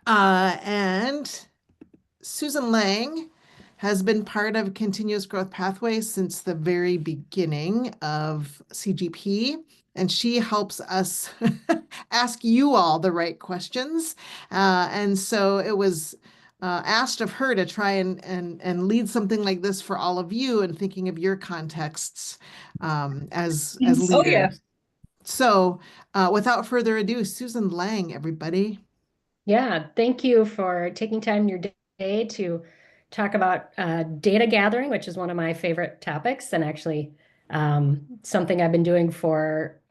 And Susan Lang has been part of Continuous Growth Pathways since the very beginning of CGP, and she helps us ask you all the right questions. And so it was asked of her to try and lead something like this for all of you and thinking of your contexts as Oh yeah. leaders. So without further ado, Susan Lang, everybody. Yeah, thank you for taking time in your day to talk about data gathering, which is one of my favorite topics, and actually something I've been doing for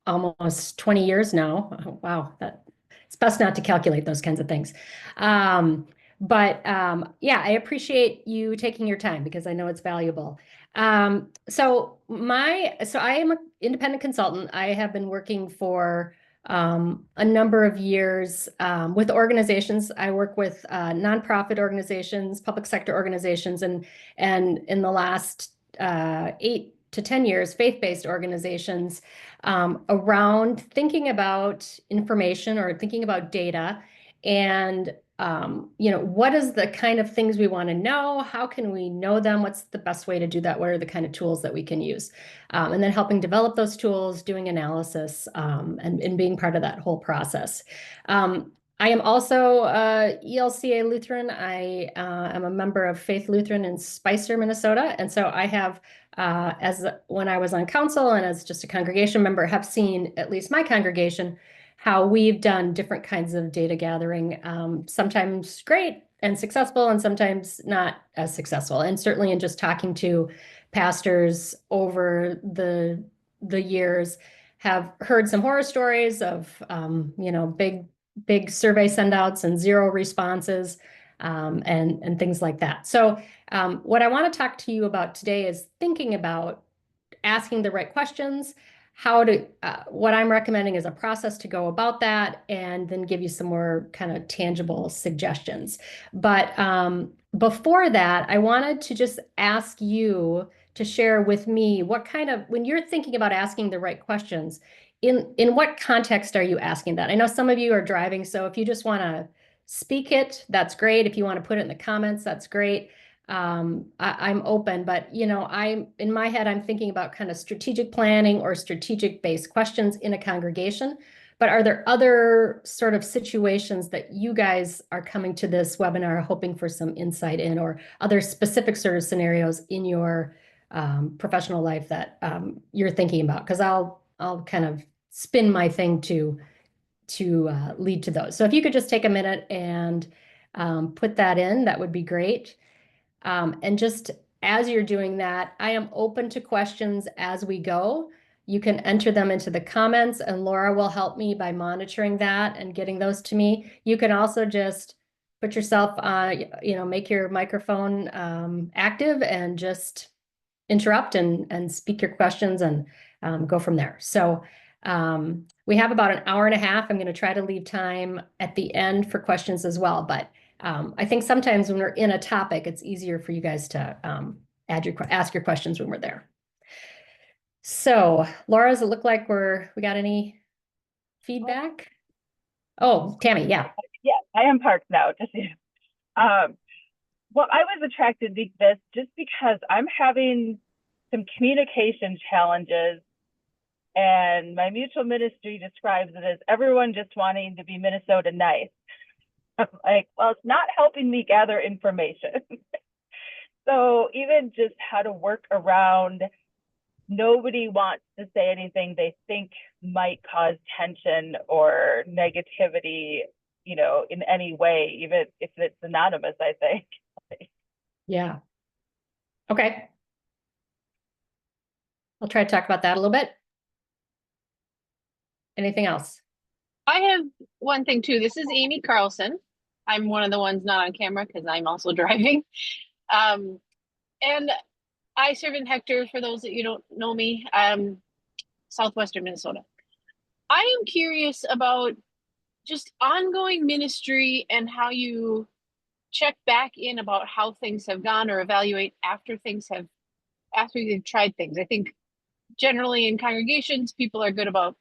almost 20 years now. Oh, wow, it's best not to calculate those kinds of things. Um, but yeah, I appreciate you taking your time because I know it's valuable. So I am an independent consultant. I have been working for a number of years with organizations. I work with nonprofit organizations, public sector organizations, and in the last 8 to 10 years, faith-based organizations around thinking about information or thinking about data and what is the kind of things we want to know? How can we know them? What's the best way to do that? What are the kind of tools that we can use? And then helping develop those tools, doing analysis, and being part of that whole process. I am also ELCA Lutheran. I am a member of Faith Lutheran in Spicer, Minnesota. And so I have, as when I was on council and as just a congregation member, have seen at least my congregation how we've done different kinds of data gathering, sometimes great and successful, and sometimes not as successful. And certainly in just talking to pastors over the years, have heard some horror stories of big survey sendouts and zero responses, and things like that. So what I want to talk to you about today is thinking about asking the right questions, what I'm recommending is a process to go about that, and then give you some more kind of tangible suggestions. But before that, I wanted to just ask you to share with me when you're thinking about asking the right questions, in what context are you asking that? I know some of you are driving, so if you just want to speak it, that's great. If you want to put it in the comments, that's great. I'm open, but I'm in my head, I'm thinking about kind of strategic planning or strategic based questions in a congregation. But are there other sort of situations that you guys are coming to this webinar hoping for some insight in, or other specific sort of scenarios in your professional life that you're thinking about? Because I'll kind of spin my thing to lead to those. So if you could just take a minute and put that in, that would be great. And just as you're doing that, I am open to questions as we go. You can enter them into the comments, and Laura will help me by monitoring that and getting those to me. You can also just put yourself, make your microphone active and just interrupt and speak your questions, and go from there. So we have about an hour and a half. I'm going to try to leave time at the end for questions as well, but I think sometimes when we're in a topic, it's easier for you guys to ask your questions when we're there. So, Laura, does it look like we got any feedback? Oh, Tammy, yeah. Yeah, I am parked now. Um, well, I was attracted to this just because I'm having some communication challenges, and my mutual ministry describes it as everyone just wanting to be Minnesota nice. I'm like, well, it's not helping me gather information. So even just how to work around, nobody wants to say anything they think might cause tension or negativity, in any way, even if it's anonymous, I think. Yeah. Okay. I'll try to talk about that a little bit. Anything else? I have one thing too. This is Amy Carlson. I'm one of the ones not on camera because I'm also driving. And I serve in Hector, for those that you don't know me, southwestern Minnesota. I am curious about just ongoing ministry and how you check back in about how things have gone or evaluate after you've tried things. I think generally in congregations, people are good about,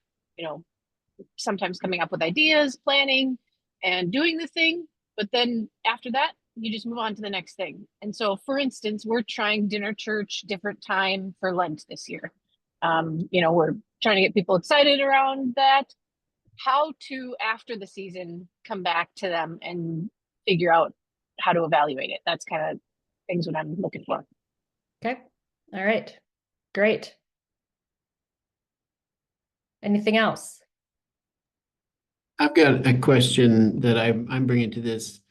sometimes coming up with ideas, planning, and doing the thing. But then after that, you just move on to the next thing. And so, for instance, we're trying dinner church different time for Lent this year. We're trying to get people excited around that. How to, after the season, come back to them and figure out how to evaluate it. That's kind of things what I'm looking for. Okay. All right. Great. Anything else? I've got a question that I'm bringing to this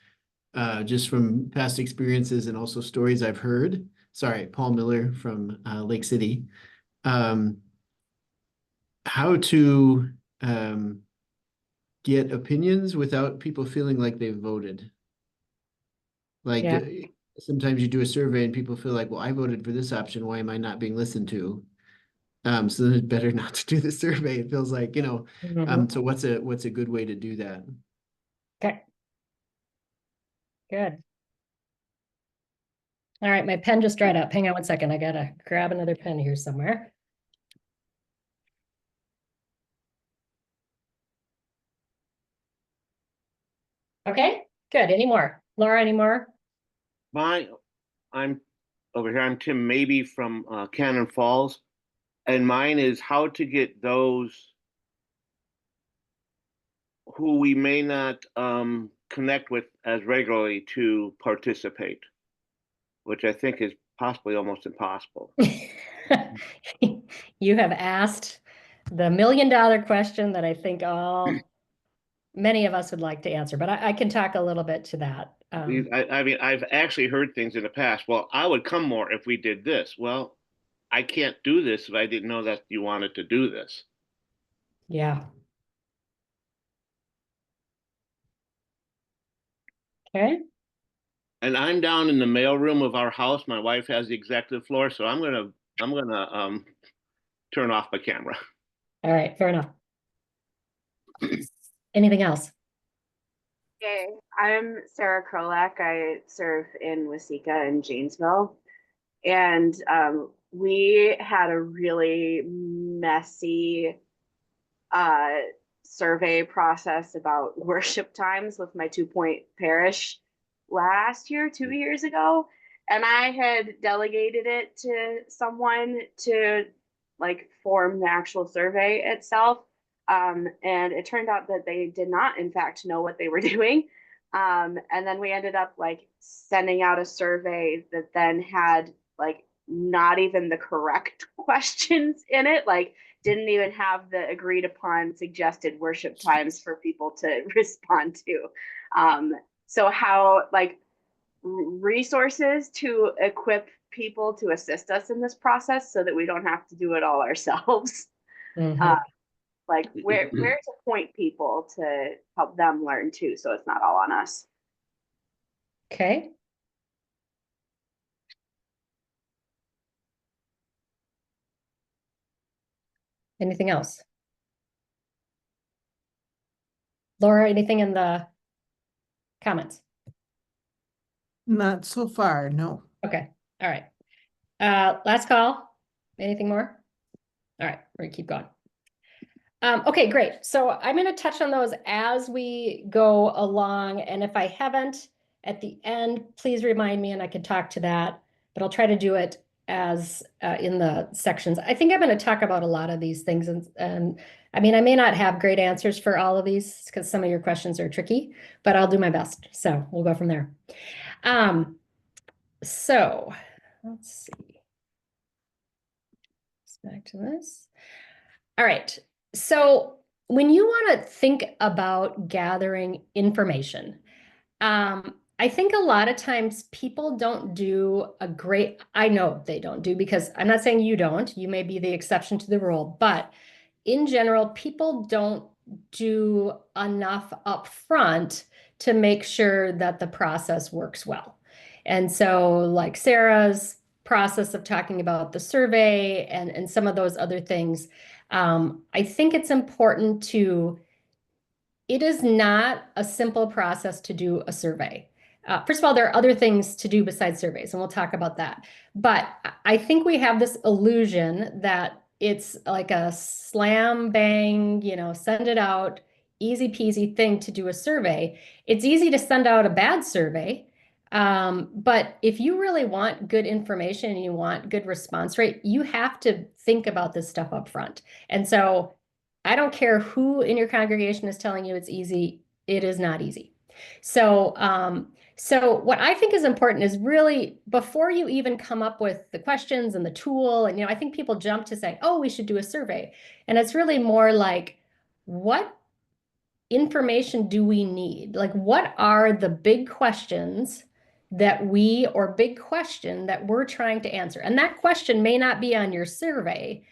just from past experiences and also stories I've heard. Sorry, Paul Miller from Lake City. How to get opinions without people feeling like they've voted. Like Yeah. sometimes you do a survey and people feel like, well, I voted for this option. Why am I not being listened to? So then it's better not to do the survey. It feels like, Mhm. so what's a good way to do that? Okay. Good. All right, my pen just dried up. Hang on one second. I gotta grab another pen here somewhere. Okay, good. Any more? Laura, any more? I'm over here. I'm Tim Maybe from Cannon Falls, and mine is how to get those who we may not connect with as regularly to participate, which I think is possibly almost impossible. You have asked the $1 million question that I think many of us would like to answer, but I can talk a little bit to that. I mean, I've actually heard things in the past. Well, I would come more if we did this. Well, I can't do this if I didn't know that you wanted to do this. Yeah. Okay. And I'm down in the mailroom of our house. My wife has the executive floor, so I'm gonna turn off my camera. All right. Fair enough. Anything else? Hey, I'm Sarah Krolak. I serve in Waseca and Janesville. And we had a really messy uh, survey process about worship times with my 2 Point parish last year, 2 years ago. And I had delegated it to someone to form the actual survey itself. And it turned out that they did not, in fact, know what they were doing. And then we ended up sending out a survey that then had not even the correct questions in it, didn't even have the agreed upon suggested worship times for people to respond to. So how resources to equip people to assist us in this process so that we don't have to do it all ourselves. Mhm. Where to point people to help them learn too, so it's not all on us. Okay. Anything else? Laura, anything in the comments? Not so far, no. Okay. All right. Last call. Anything more? All right, we're gonna keep going. Okay, great. So I'm going to touch on those as we go along. And if I haven't at the end, please remind me and I can talk to that. But I'll try to do it as in the sections. I think I'm going to talk about a lot of these things. And I mean, I may not have great answers for all of these because some of your questions are tricky, but I'll do my best. So we'll go from there. So let's see. Let's back to this. All right. So when you want to think about gathering information, I think a lot of times people don't do a great, I know they don't do because I'm not saying you don't, you may be the exception to the rule, but in general, people don't do enough upfront to make sure that the process works well. And so like Sarah's process of talking about the survey and some of those other things, I think it's important it is not a simple process to do a survey. First of all, there are other things to do besides surveys, and we'll talk about that. But I think we have this illusion that it's like a slam bang, send it out, easy peasy thing to do a survey. It's easy to send out a bad survey. But if you really want good information and you want good response rate, you have to think about this stuff up front. And so I don't care who in your congregation is telling you it's easy, it is not easy. So what I think is important is really before you even come up with the questions and the tool, and I think people jump to say, oh, we should do a survey. And it's really more like, what information do we need? Like, what are the big questions or big question that we're trying to answer? And that question may not be on your survey,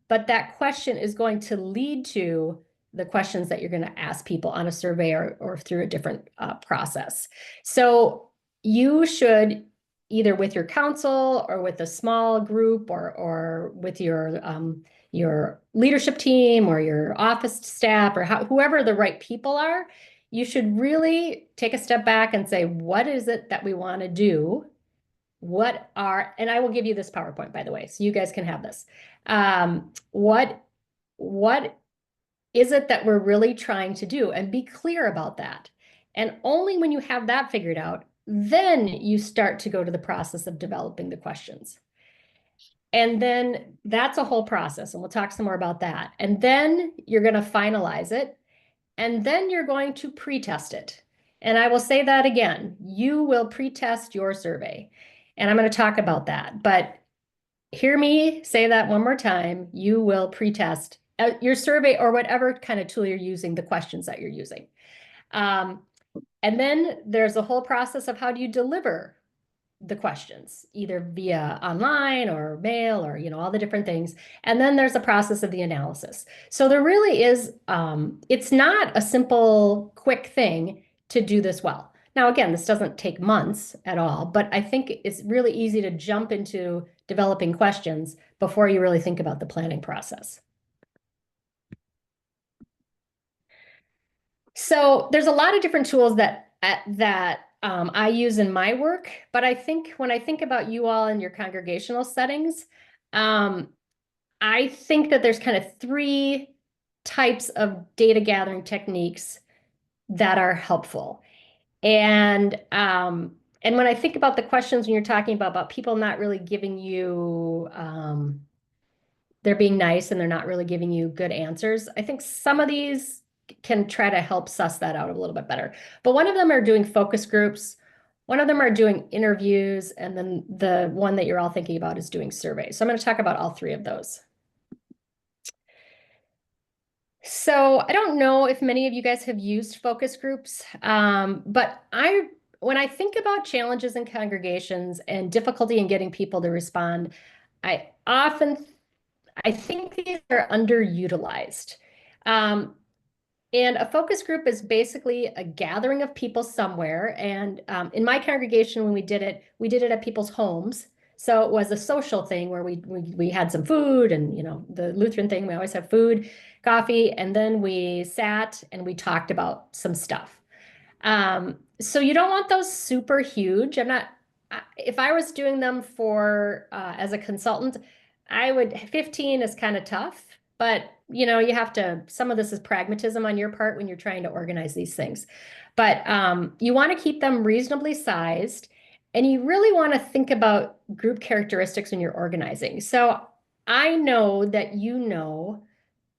but that question is going to lead to the questions that you're going to ask people on a survey or through a different process. So you should either with your council or with a small group or with your leadership team or your office staff or whoever the right people are, you should really take a step back and say, what is it that we want to do? And I will give you this PowerPoint, by the way, so you guys can have this. What is it that we're really trying to do? And be clear about that. And only when you have that figured out, then you start to go to the process of developing the questions. And then that's a whole process, and we'll talk some more about that. And then you're going to finalize it, and then you're going to pre-test it. And I will say that again, you will pre-test your survey. And I'm going to talk about that. But hear me say that one more time. You will pre-test your survey or whatever kind of tool you're using, the questions that you're using. And then there's a whole process of how do you deliver the questions, either via online or mail or, all the different things. And then there's a process of the analysis. So there really is, it's not a simple, quick thing to do this well. Now, again, this doesn't take months at all, but I think it's really easy to jump into developing questions before you really think about the planning process. So there's a lot of different tools that I use in my work, but I think when I think about you all in your congregational settings, I think that there's kind of 3 types of data gathering techniques that are helpful. And when I think about the questions when you're talking about people not really giving you, they're being nice and they're not really giving you good answers, I think some of these can try to help suss that out a little bit better. But one of them are doing focus groups. One of them are doing interviews. And then the one that you're all thinking about is doing surveys. So I'm going to talk about all 3 of those. So I don't know if many of you guys have used focus groups, but when I think about challenges in congregations and difficulty in getting people to respond, I think these are underutilized. And a focus group is basically a gathering of people somewhere. And in my congregation, when we did it at people's homes. So it was a social thing where we had some food and, the Lutheran thing, we always have food, coffee, and then we sat and we talked about some stuff. So you don't want those super huge. If I was doing them for, as a consultant, 15 is kind of tough, but you have to, some of this is pragmatism on your part when you're trying to organize these things. But you want to keep them reasonably sized, and you really want to think about group characteristics when you're organizing. So I know that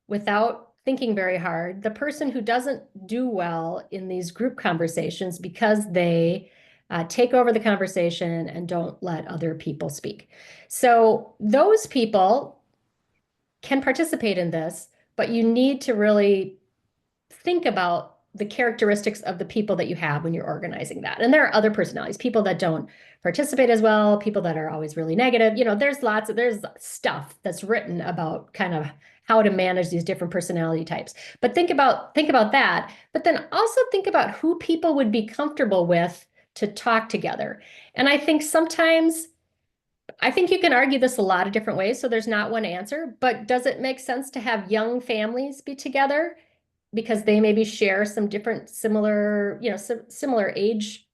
without thinking very hard, the person who doesn't do well in these group conversations because they take over the conversation and don't let other people speak. So those people can participate in this, but you need to really think about the characteristics of the people that you have when you're organizing that. And there are other personalities, people that don't participate as well, people that are always really negative. There's stuff that's written about kind of how to manage these different personality types. But think about that, but then also think about who people would be comfortable with to talk together. And I think you can argue this a lot of different ways, so there's not one answer, but does it make sense to have young families be together because they maybe share some different similar age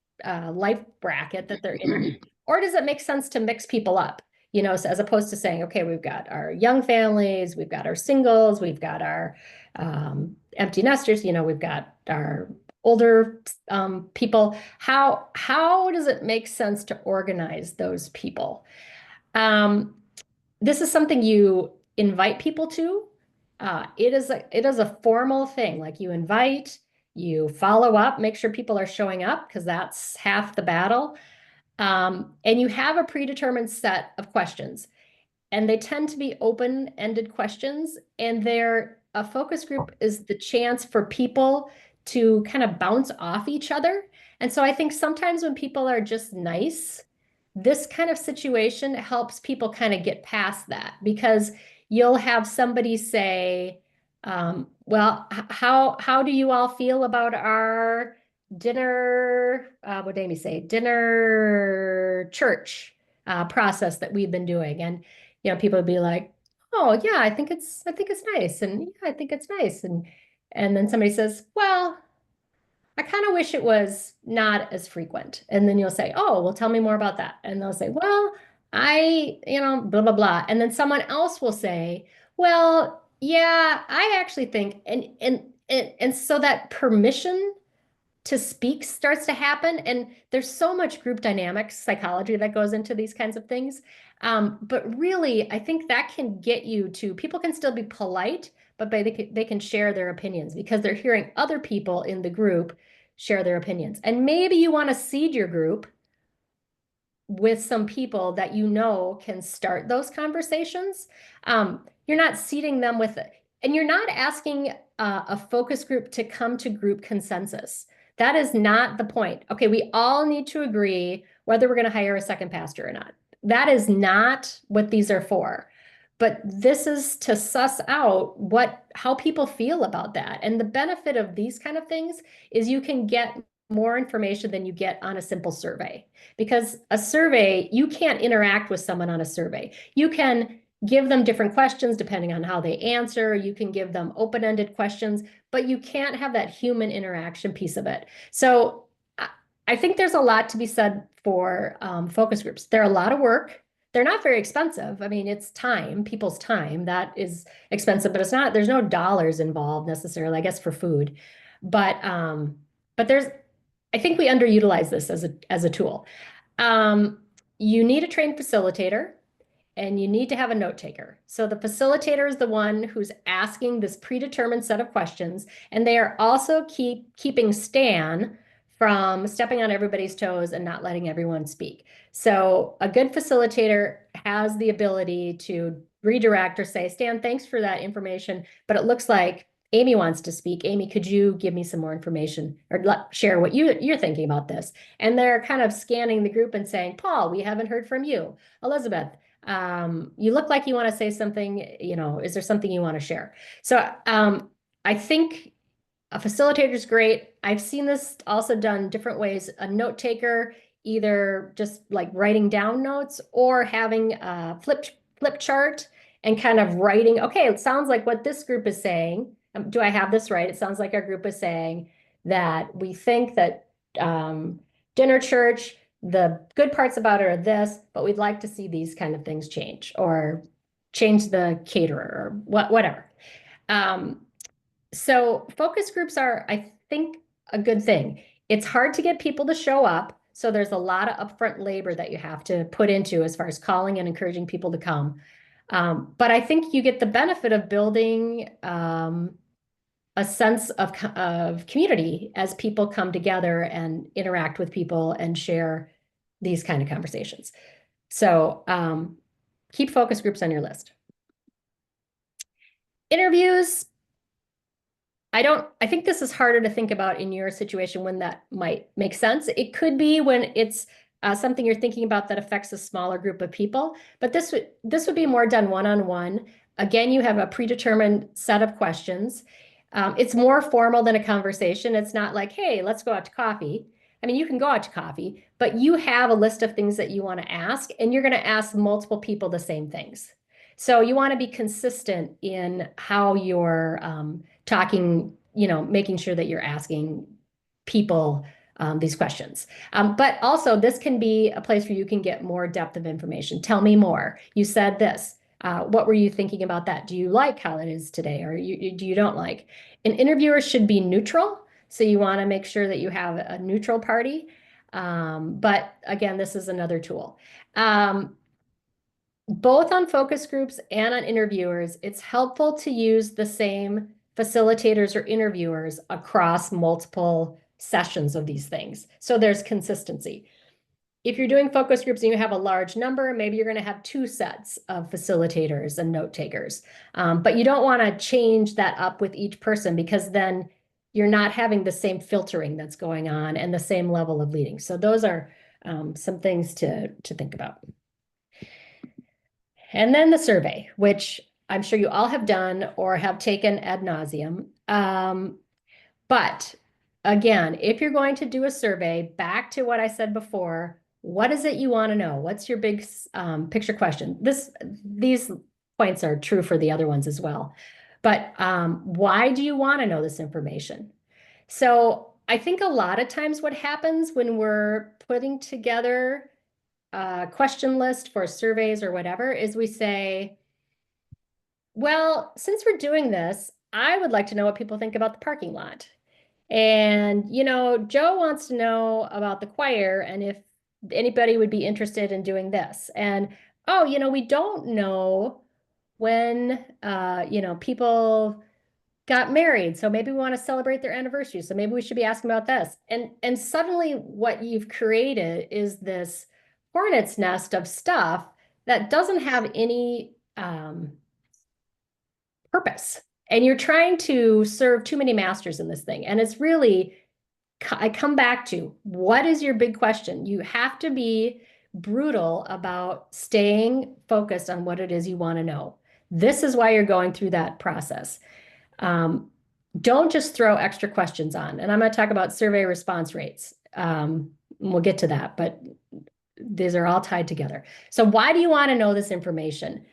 life bracket that they're in? Or does it make sense to mix people up? So as opposed to saying, okay, we've got our young families, we've got our singles, we've got our empty nesters, we've got our older people. How does it make sense to organize those people? This is something you invite people to. It is a formal thing. Like you invite, you follow up, make sure people are showing up because that's half the battle. And you have a predetermined set of questions, and they tend to be open-ended questions. And a focus group is the chance for people to kind of bounce off each other. And so I think sometimes when people are just nice, this kind of situation helps people kind of get past that because you'll have somebody say, well, how do you all feel about our dinner, what did Amy say? Dinner church process that we've been doing. And people would be like, oh yeah, I think it's nice. And yeah, I think it's nice. And then somebody says, well, I kind of wish it was not as frequent. And then you'll say, oh, well, tell me more about that. And they'll say, well, blah, blah, blah. And then someone else will say, well, yeah, I actually think, and so that permission to speak starts to happen. And there's so much group dynamics psychology that goes into these kinds of things. But really, I think that can get you to people can still be polite, but they can share their opinions because they're hearing other people in the group share their opinions. And maybe you want to seed your group with some people that can start those conversations. You're not seeding them with it, and you're not asking a focus group to come to group consensus. That is not the point. Okay, we all need to agree whether we're going to hire a second pastor or not. That is not what these are for. But this is to suss out how people feel about that. And the benefit of these kind of things is you can get more information than you get on a simple survey. Because a survey, you can't interact with someone on a survey. You can give them different questions depending on how they answer. You can give them open-ended questions, but you can't have that human interaction piece of it. So I think there's a lot to be said for focus groups. They're a lot of work. They're not very expensive. I mean, it's time, people's time that is expensive, but there's no dollars involved necessarily, I guess, for food. But I think we underutilize this as a tool. You need a trained facilitator and you need to have a note taker. So the facilitator is the one who's asking this predetermined set of questions, and they are also keeping Stan from stepping on everybody's toes and not letting everyone speak. So a good facilitator has the ability to redirect or say, Stan, thanks for that information, but it looks like Amy wants to speak. Amy, could you give me some more information or share what you're thinking about this? And they're kind of scanning the group and saying, Paul, we haven't heard from you. Elizabeth, you look like you want to say something, is there something you want to share? So I think a facilitator is great. I've seen this also done different ways. A note taker, either just like writing down notes or having a flip chart and kind of writing, okay, it sounds like what this group is saying. Do I have this right? It sounds like our group is saying that we think that dinner church, the good parts about it are this, but we'd like to see these kind of things change or change the caterer or whatever. So focus groups are, I think, a good thing. It's hard to get people to show up. So there's a lot of upfront labor that you have to put into as far as calling and encouraging people to come. But I think you get the benefit of building a sense of community as people come together and interact with people and share these kind of conversations. So keep focus groups on your list. Interviews. I think this is harder to think about in your situation when that might make sense. It could be when it's something you're thinking about that affects a smaller group of people, but this would be more done one-on-one. Again, you have a predetermined set of questions. It's more formal than a conversation. It's not like, hey, let's go out to coffee. I mean, you can go out to coffee, but you have a list of things that you want to ask, and you're going to ask multiple people the same things. So you want to be consistent in how you're talking, making sure that you're asking people these questions. But also, this can be a place where you can get more depth of information. Tell me more. You said this. What were you thinking about that? Do you like how it is today, or do you don't like? An interviewer should be neutral, so you want to make sure that you have a neutral party. But again, this is another tool. Both on focus groups and on interviewers, it's helpful to use the same facilitators or interviewers across multiple sessions of these things. So there's consistency. If you're doing focus groups and you have a large number, maybe you're going to have 2 sets of facilitators and note takers. But you don't want to change that up with each person, because then you're not having the same filtering that's going on and the same level of leading. So those are some things to think about. And then the survey, which I'm sure you all have done or have taken ad nauseum. But again, if you're going to do a survey, back to what I said before, what is it you want to know? What's your big picture question? These points are true for the other ones as well. But why do you want to know this information? So I think a lot of times what happens when we're putting together question list for surveys or whatever is we say, well, since we're doing this, I would like to know what people think about the parking lot. And, Joe wants to know about the choir and if anybody would be interested in doing this. And, oh, we don't know when, people got married, so maybe we want to celebrate their anniversary, so maybe we should be asking about this. And suddenly what you've created is this hornet's nest of stuff that doesn't have any purpose, and you're trying to serve too many masters in this thing. And it's really, I come back to, what is your big question? You have to be brutal about staying focused on what it is you want to know. This is why you're going through that process. Don't just throw extra questions on. And I'm going to talk about survey response rates. We'll get to that, but these are all tied together. So why do you want to know this information?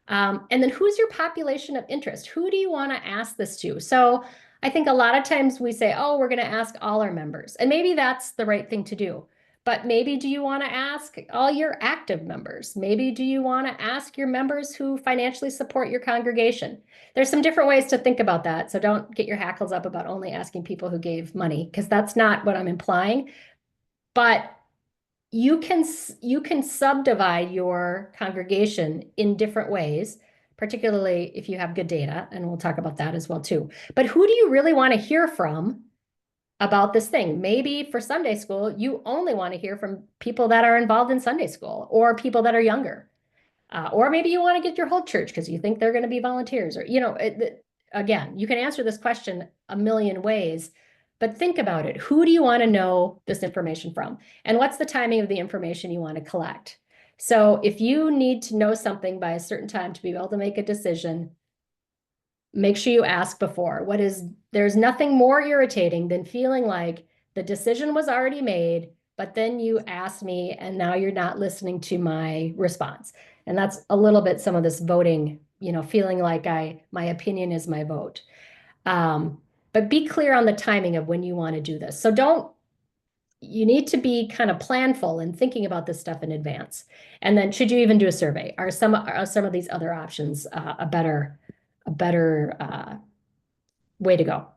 And then who's your population of interest? Who do you want to ask this to? So I think a lot of times we say, oh, we're going to ask all our members. And maybe that's the right thing to do. But maybe do you want to ask all your active members? Maybe do you want to ask your members who financially support your congregation? There's some different ways to think about that. So don't get your hackles up about only asking people who gave money, because that's not what I'm implying. But you can subdivide your congregation in different ways, particularly if you have good data, and we'll talk about that as well too. But who do you really want to hear from about this thing? Maybe for Sunday school, you only want to hear from people that are involved in Sunday school or people that are younger. Or maybe you want to get your whole church because you think they're going to be volunteers, or, again, you can answer this question a million ways, but think about it. Who do you want to know this information from? And what's the timing of the information you want to collect? So if you need to know something by a certain time to be able to make a decision, make sure you ask before. There's nothing more irritating than feeling like the decision was already made, but then you asked me and now you're not listening to my response. And that's a little bit some of this voting, feeling like my opinion is my vote. But be clear on the timing of when you want to do this. So you need to be kind of planful and thinking about this stuff in advance. And then should you even do a survey? Are some of these other options a better way to go?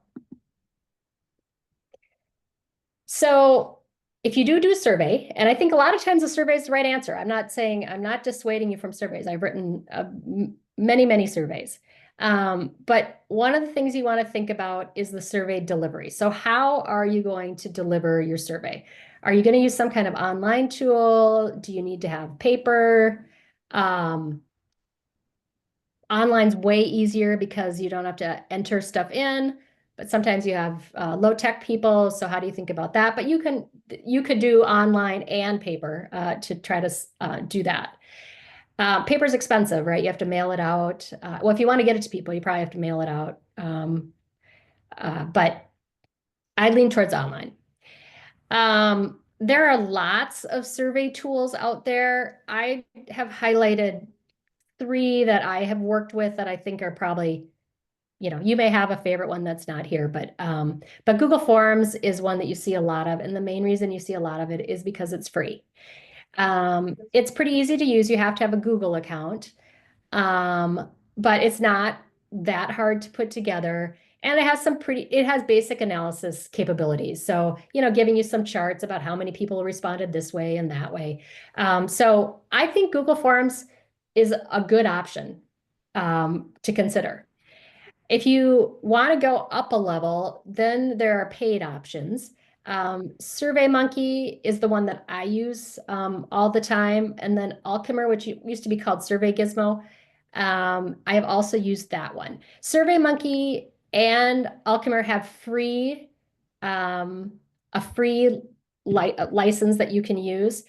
So if you do a survey, and I think a lot of times a survey is the right answer. I'm not dissuading you from surveys. I've written many, many surveys. But one of the things you want to think about is the survey delivery. So how are you going to deliver your survey? Are you going to use some kind of online tool? Do you need to have paper? Online's way easier because you don't have to enter stuff in, but sometimes you have low-tech people. So how do you think about that? But you could do online and paper to try to do that. Paper is expensive, right? You have to mail it out. Well, if you want to get it to people, you probably have to mail it out. But I lean towards online. There are lots of survey tools out there. I have highlighted 3 that I have worked with that I think are probably, you may have a favorite one that's not here, but Google Forms is one that you see a lot of. And the main reason you see a lot of it is because it's free. It's pretty easy to use. You have to have a Google account. But it's not that hard to put together. And it has basic analysis capabilities. So, giving you some charts about how many people responded this way and that way. So I think Google Forms is a good option to consider. If you want to go up a level, then there are paid options. SurveyMonkey is the one that I use all the time. And then Alchemer, which used to be called Survey Gizmo. I have also used that one. SurveyMonkey and Alchemer have a free license that you can use.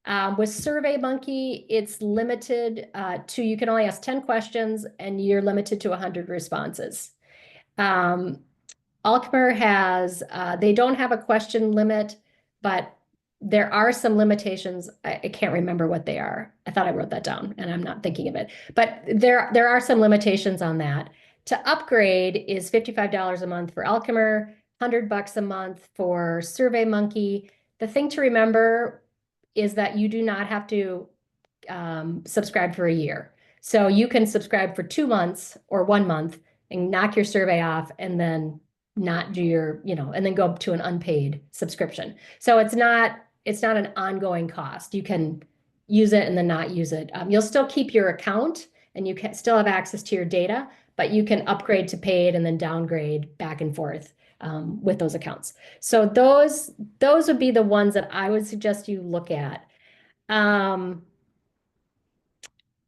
With SurveyMonkey, it's limited you can only ask 10 questions and you're limited to 100 responses. Alchemer they don't have a question limit, but there are some limitations. I can't remember what they are. I thought I wrote that down and I'm not thinking of it. But there are some limitations on that. To upgrade is $55 a month for Alchemer, $100 a month for SurveyMonkey. The thing to remember is that you do not have to subscribe for a year. So you can subscribe for 2 months or 1 month and knock your survey off and then not do and then go to an unpaid subscription. So it's not an ongoing cost. You can use it and then not use it. You'll still keep your account and you can still have access to your data, but you can upgrade to paid and then downgrade back and forth with those accounts. So those would be the ones that I would suggest you look at. When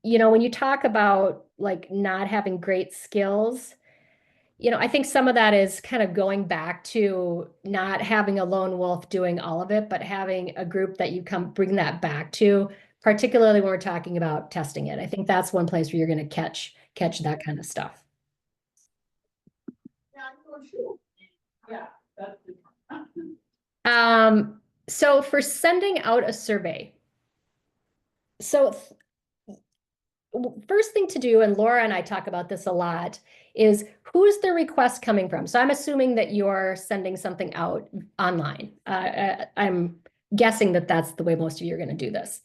you talk about like not having great skills, I think some of that is kind of going back to not having a lone wolf doing all of it, but having a group that you bring that back to, particularly when we're talking about testing it. I think that's one place where you're going to catch that kind of stuff. So for sending out a survey, first thing to do, and Laura and I talk about this a lot, is who's the request coming from? So I'm assuming that you're sending something out online. I'm guessing that that's the way most of you are going to do this.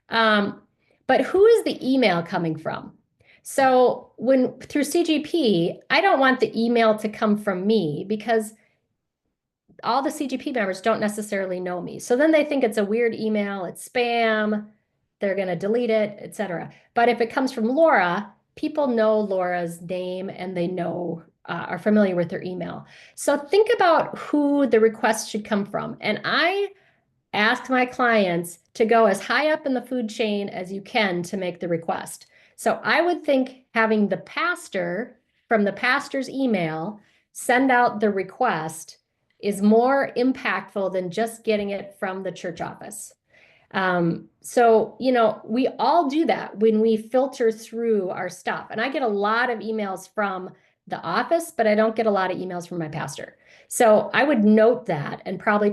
But who is the email coming from? So through CGP, I don't want the email to come from me because all the CGP members don't necessarily know me. So then they think it's a weird email, it's spam, they're going to delete it, etc. But if it comes from Laura, people know Laura's name and they are familiar with her email. So think about who the request should come from. And I ask my clients to go as high up in the food chain as you can to make the request. So I would think having the pastor from the pastor's email send out the request is more impactful than just getting it from the church office. So, we all do that when we filter through our stuff. And I get a lot of emails from the office, but I don't get a lot of emails from my pastor. So I would note that and probably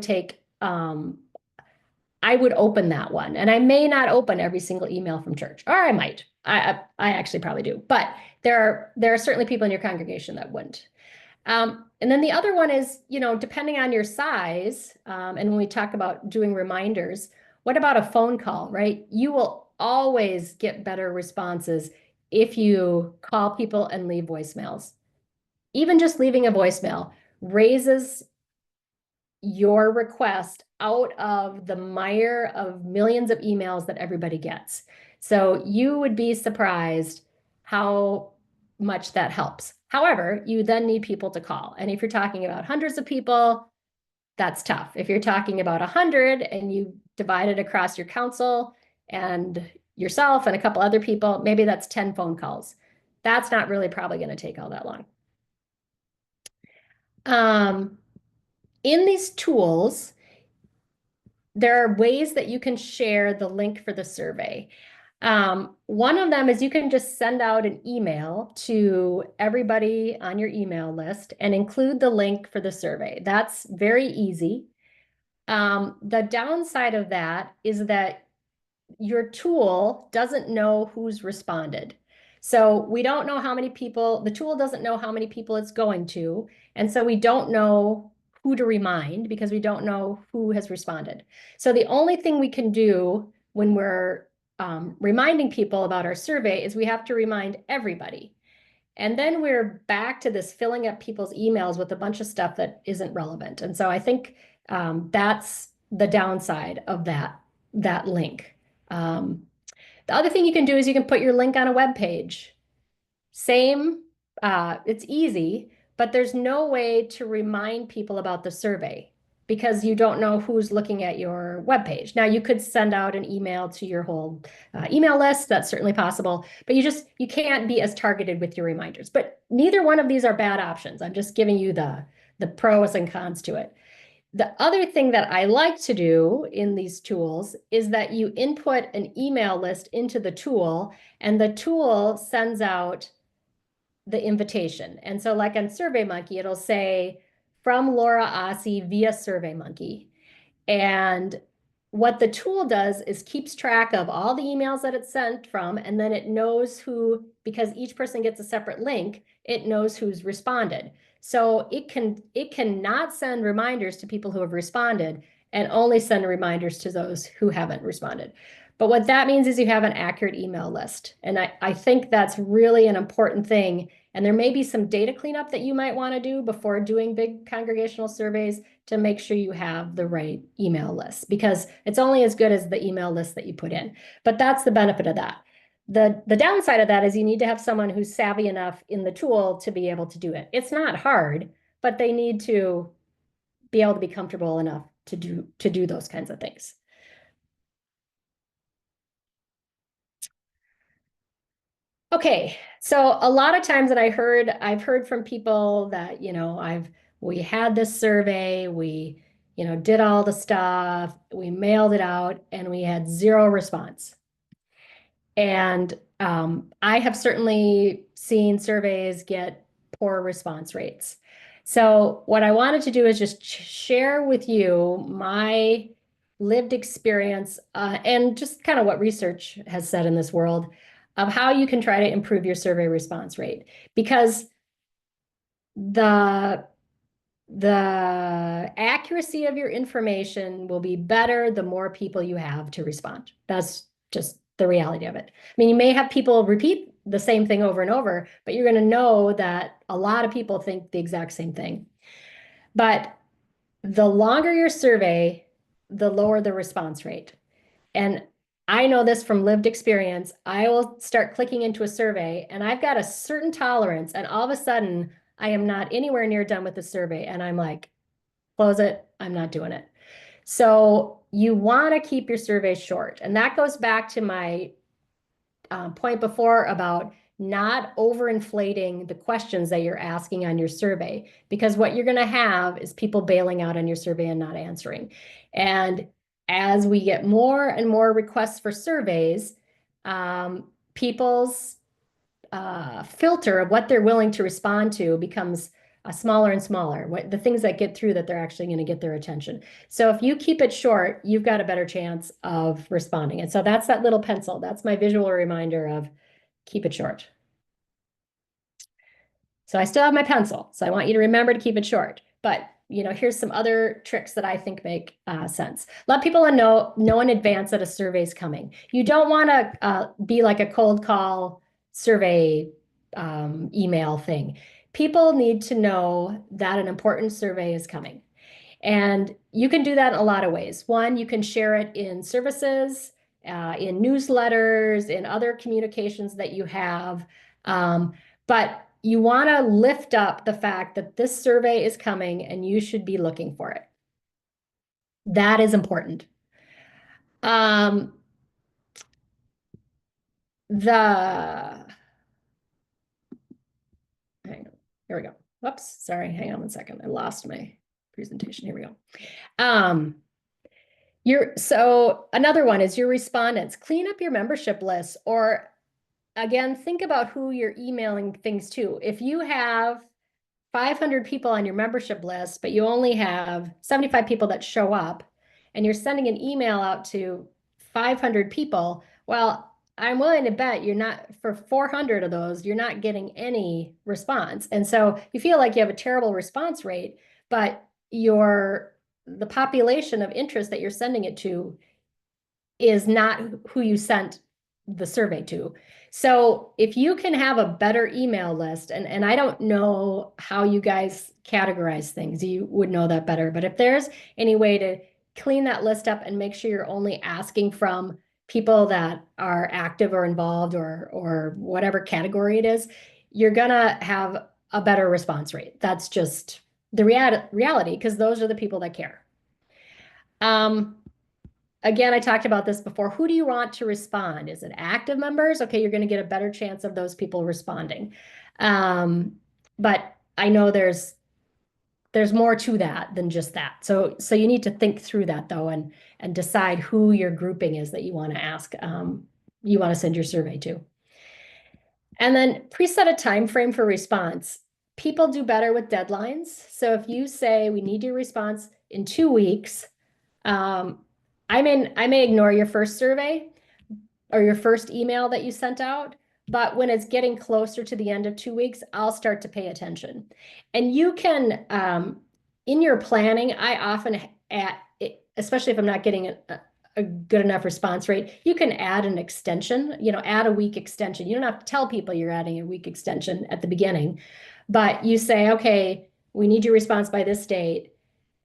I would open that one. And I may not open every single email from church, or I might. I actually probably do. But there are certainly people in your congregation that wouldn't. And then the other one is, depending on your size, and when we talk about doing reminders, what about a phone call, right? You will always get better responses if you call people and leave voicemails. Even just leaving a voicemail raises your request out of the mire of millions of emails that everybody gets. So you would be surprised how much that helps. However, you then need people to call. And if you're talking about hundreds of people, that's tough. If you're talking about 100 and you divide it across your council and yourself and a couple other people, maybe that's 10 phone calls. That's not really probably going to take all that long. In these tools, there are ways that you can share the link for the survey. One of them is you can just send out an email to everybody on your email list and include the link for the survey. That's very easy. The downside of that is that your tool doesn't know who's responded. So we don't know how many people, the tool doesn't know how many people it's going to. And so we don't know who to remind because we don't know who has responded. So the only thing we can do when we're reminding people about our survey is we have to remind everybody. And then we're back to this filling up people's emails with a bunch of stuff that isn't relevant. And so I think that's the downside of that link. The other thing you can do is you can put your link on a web page. Same, it's easy, but there's no way to remind people about the survey because you don't know who's looking at your web page. Now you could send out an email to your whole email list. That's certainly possible, but you can't be as targeted with your reminders. But neither one of these are bad options. I'm just giving you the pros and cons to it. The other thing that I like to do in these tools is that you input an email list into the tool, and the tool sends out the invitation. And so like on SurveyMonkey, it'll say from Laura Ossie via SurveyMonkey. And what the tool does is keeps track of all the emails that it's sent from, and then it knows who, because each person gets a separate link, it knows who's responded. So it cannot send reminders to people who have responded and only send reminders to those who haven't responded. But what that means is you have an accurate email list. And I think that's really an important thing. And there may be some data cleanup that you might want to do before doing big congregational surveys to make sure you have the right email list, because it's only as good as the email list that you put in. But that's the benefit of that. The downside of that is you need to have someone who's savvy enough in the tool to be able to do it. It's not hard, but they need to be able to be comfortable enough to do those kinds of things. Okay, so a lot of times, and I've heard from people that, we had this survey, we, did all the stuff, we mailed it out, and we had zero response. And I have certainly seen surveys get poor response rates. So what I wanted to do is just share with you my lived experience and just kind of what research has said in this world of how you can try to improve your survey response rate. Because the accuracy of your information will be better the more people you have to respond. That's just the reality of it. I mean, you may have people repeat the same thing over and over, but you're going to know that a lot of people think the exact same thing. But the longer your survey, the lower the response rate. And I know this from lived experience. I will start clicking into a survey and I've got a certain tolerance, and all of a sudden I am not anywhere near done with the survey. And I'm like, close it. I'm not doing it. So you want to keep your survey short. And that goes back to my point before about not overinflating the questions that you're asking on your survey, because what you're going to have is people bailing out on your survey and not answering. And as we get more and more requests for surveys, people's filter of what they're willing to respond to becomes smaller and smaller. The things that get through that they're actually going to get their attention. So if you keep it short, you've got a better chance of responding. And so that's that little pencil. That's my visual reminder of keep it short. So I still have my pencil. So I want you to remember to keep it short. But here's some other tricks that I think make sense. Let people know in advance that a survey is coming. You don't want to be like a cold call survey email thing. People need to know that an important survey is coming. And you can do that in a lot of ways. One, you can share it in services, in newsletters, in other communications that you have. But you want to lift up the fact that this survey is coming and you should be looking for it. That is important. Hang on, here we go. Whoops, sorry, hang on one second. I lost my presentation. Here we go. So another one is your respondents. Clean up your membership list, or again, think about who you're emailing things to. If you have 500 people on your membership list, but you only have 75 people that show up, and you're sending an email out to 500 people, well, I'm willing to bet you're not, for 400 of those, you're not getting any response. And so you feel like you have a terrible response rate, but the population of interest that you're sending it to is not who you sent the survey to. So if you can have a better email list, and I don't know how you guys categorize things, you would know that better, but if there's any way to clean that list up and make sure you're only asking from people that are active or involved or whatever category it is, you're gonna have a better response rate. That's just the reality, because those are the people that care. Again, I talked about this before. Who do you want to respond? Is it active members? Okay, you're going to get a better chance of those people responding. But I know there's more to that than just that. So you need to think through that though, and decide who your grouping is that you want to ask, you want to send your survey to. And then preset a time frame for response. People do better with deadlines. So if you say we need your response in 2 weeks, I may ignore your first survey or your first email that you sent out, but when it's getting closer to the end of 2 weeks, I'll start to pay attention. And you can, in your planning, I often add, especially if I'm not getting a good enough response rate, you can add an extension, add a week extension. You don't have to tell people you're adding a week extension at the beginning, but you say, okay, we need your response by this date.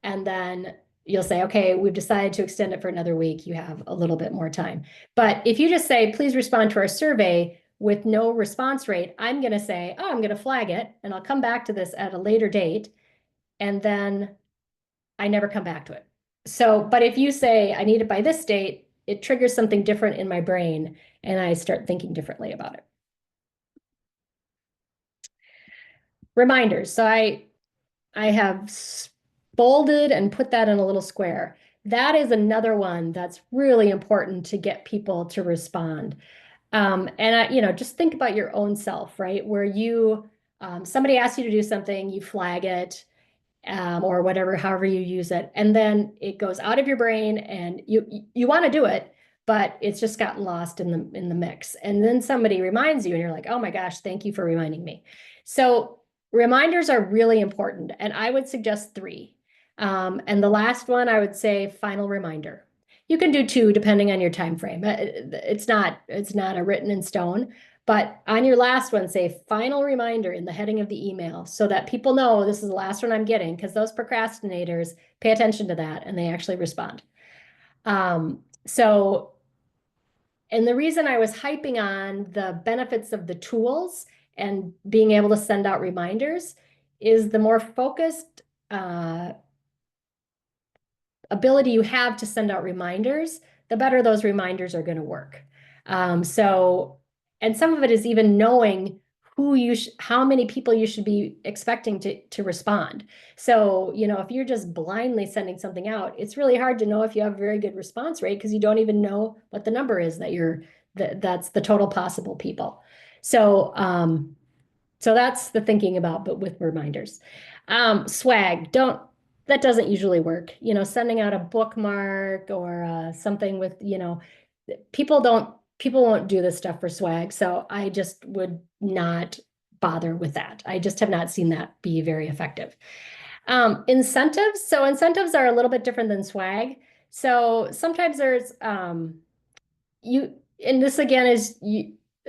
And then you'll say, okay, we've decided to extend it for another week. You have a little bit more time. But if you just say, please respond to our survey with no response rate, I'm going to say, oh, I'm going to flag it and I'll come back to this at a later date. And then I never come back to it. So, but if you say, I need it by this date, it triggers something different in my brain and I start thinking differently about it. Reminders. So I have bolded and put that in a little square. That is another one that's really important to get people to respond. And just think about your own self, right? Where somebody asks you to do something, you flag it, or whatever, however you use it, and then it goes out of your brain, and you want to do it, but it's just gotten lost in the mix. And then somebody reminds you, and you're like, oh my gosh, thank you for reminding me. So reminders are really important, and I would suggest 3. And the last one, I would say final reminder. You can do 2 depending on your time frame. It's not a written in stone, but on your last one, say final reminder in the heading of the email so that people know this is the last one I'm getting, because those procrastinators pay attention to that and they actually respond. And the reason I was hyping on the benefits of the tools and being able to send out reminders is the more focused ability you have to send out reminders, the better those reminders are going to work. And some of it is even knowing how many people you should be expecting to respond. So, if you're just blindly sending something out, it's really hard to know if you have a very good response rate because you don't even know what the number is that's the total possible people. So that's the thinking about, but with reminders. Swag, that doesn't usually work. Sending out a bookmark or something with, people won't do this stuff for swag. So I just would not bother with that. I just have not seen that be very effective. Incentives. So incentives are a little bit different than swag. So sometimes there's, and this again is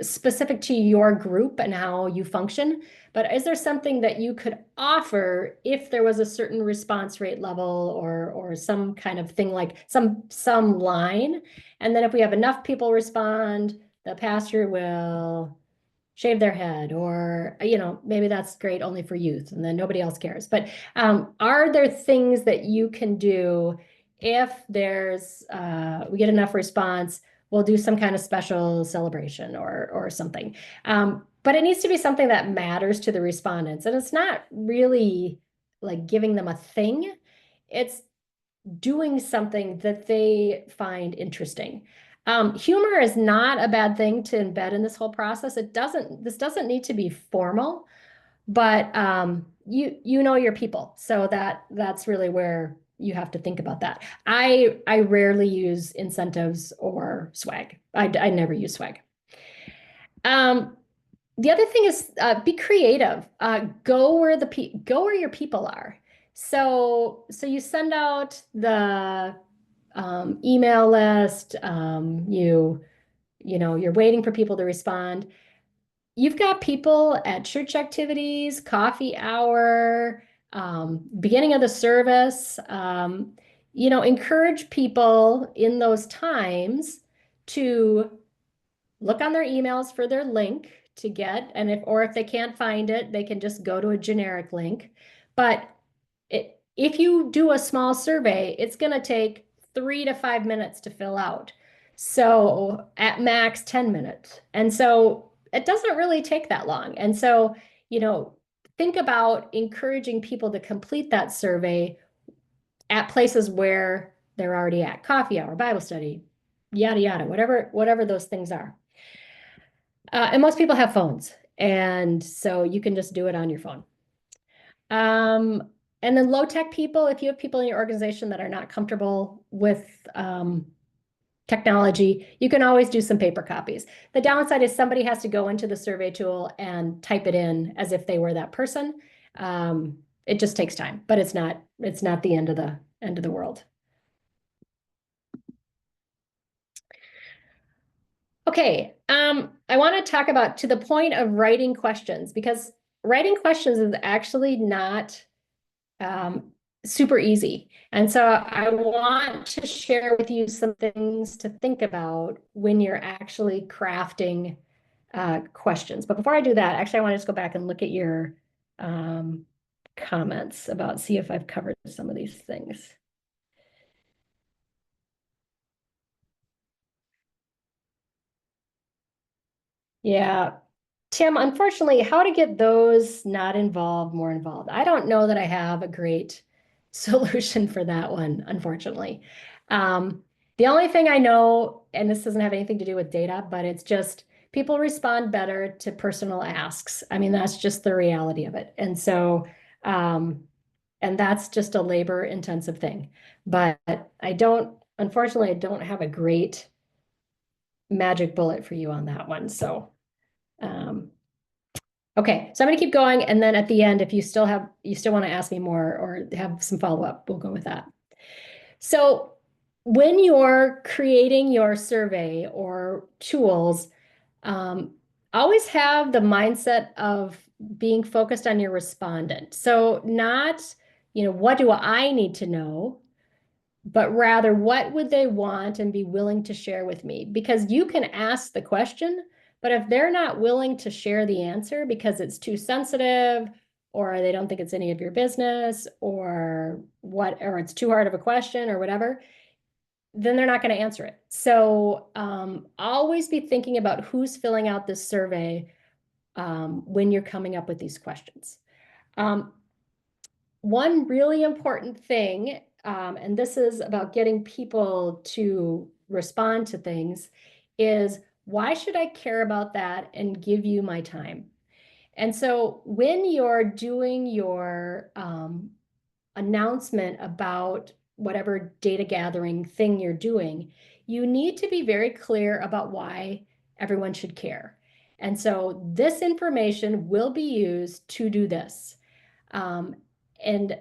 specific to your group and how you function, but is there something that you could offer if there was a certain response rate level or some kind of thing, like some line, and then if we have enough people respond, the pastor will shave their head, or maybe that's great only for youth and then nobody else cares. But are there things that you can do if we get enough response? We'll do some kind of special celebration or something. But it needs to be something that matters to the respondents. And it's not really like giving them a thing. It's doing something that they find interesting. Humor is not a bad thing to embed in this whole process. This doesn't need to be formal, but you know your people. So that's really where you have to think about that. I rarely use incentives or swag. I never use swag. The other thing is be creative. Go where your people are. So you send out the email list. You're waiting for people to respond. You've got people at church activities, coffee hour, beginning of the service. Encourage people in those times to look on their emails for their link to get, and if they can't find it, they can just go to a generic link. But if you do a small survey, it's going to take 3 to 5 minutes to fill out. So at max 10 minutes. And so it doesn't really take that long. And so, think about encouraging people to complete that survey at places where they're already at, coffee hour, Bible study, yada, yada, whatever those things are. And most people have phones. And so you can just do it on your phone. And then low tech people, if you have people in your organization that are not comfortable with technology, you can always do some paper copies. The downside is somebody has to go into the survey tool and type it in as if they were that person. It just takes time, but it's not the end of the world. Okay, I want to talk about to the point of writing questions, because writing questions is actually not super easy. And so I want to share with you some things to think about when you're actually crafting questions. But before I do that, actually, I want to just go back and look at your comments see if I've covered some of these things. Yeah. Tim, unfortunately, how to get those not involved more involved? I don't know that I have a great solution for that one, unfortunately. The only thing I know, and this doesn't have anything to do with data, but it's just people respond better to personal asks. I mean, that's just the reality of it. And so, and that's just a labor intensive thing. But unfortunately, I don't have a great magic bullet for you on that one. So, okay, so I'm gonna keep going, and then at the end, if you still want to ask me more or have some follow-up, we'll go with that. So when you're creating your survey or tools, always have the mindset of being focused on your respondent. So not, what do I need to know, but rather what would they want and be willing to share with me? Because you can ask the question, but if they're not willing to share the answer because it's too sensitive, or they don't think it's any of your business, or it's too hard of a question or whatever, then they're not going to answer it. So always be thinking about who's filling out this survey when you're coming up with these questions. One really important thing, and this is about getting people to respond to things, is why should I care about that and give you my time? And so when you're doing your announcement about whatever data gathering thing you're doing, you need to be very clear about why everyone should care. And so this information will be used to do this. And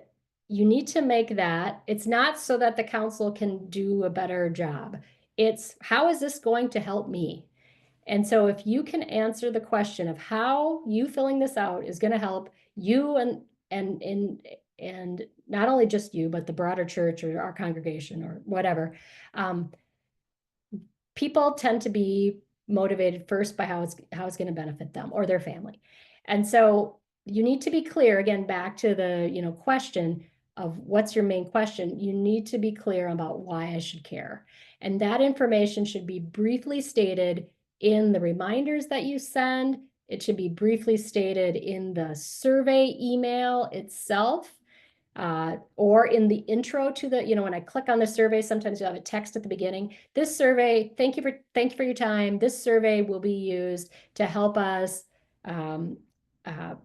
you need to make that, it's not so that the council can do a better job. It's how is this going to help me? And so if you can answer the question of how you filling this out is going to help you and not only just you, but the broader church or our congregation or whatever, people tend to be motivated first by how it's going to benefit them or their family. And so you need to be clear, again, back to the question of what's your main question. You need to be clear about why I should care. And that information should be briefly stated in the reminders that you send. It should be briefly stated in the survey email itself. Or in the intro to the, when I click on the survey, sometimes you have a text at the beginning. This survey, thank you for your time. This survey will be used to help us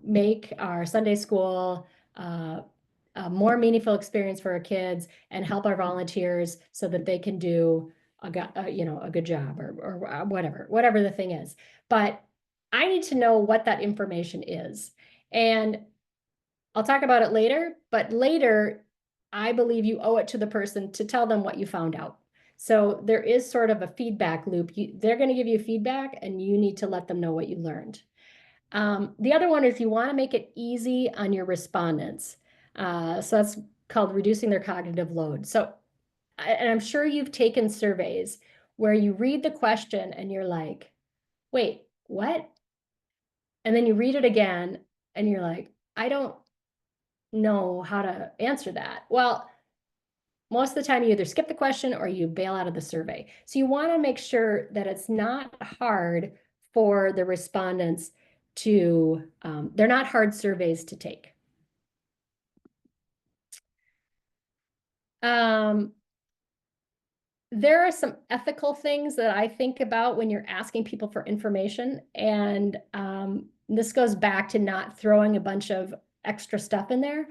make our Sunday school a more meaningful experience for our kids and help our volunteers so that they can do a good job or whatever the thing is. But I need to know what that information is. And I'll talk about it later, but later, I believe you owe it to the person to tell them what you found out. So there is sort of a feedback loop. They're going to give you feedback and you need to let them know what you learned. The other one is you want to make it easy on your respondents. So that's called reducing their cognitive load. So, and I'm sure you've taken surveys where you read the question and you're like, wait, what? And then you read it again and you're like, I don't know how to answer that. Well, most of the time you either skip the question or you bail out of the survey. So you want to make sure that it's not hard for the respondents to, they're not hard surveys to take. There are some ethical things that I think about when you're asking people for information. And this goes back to not throwing a bunch of extra stuff in there.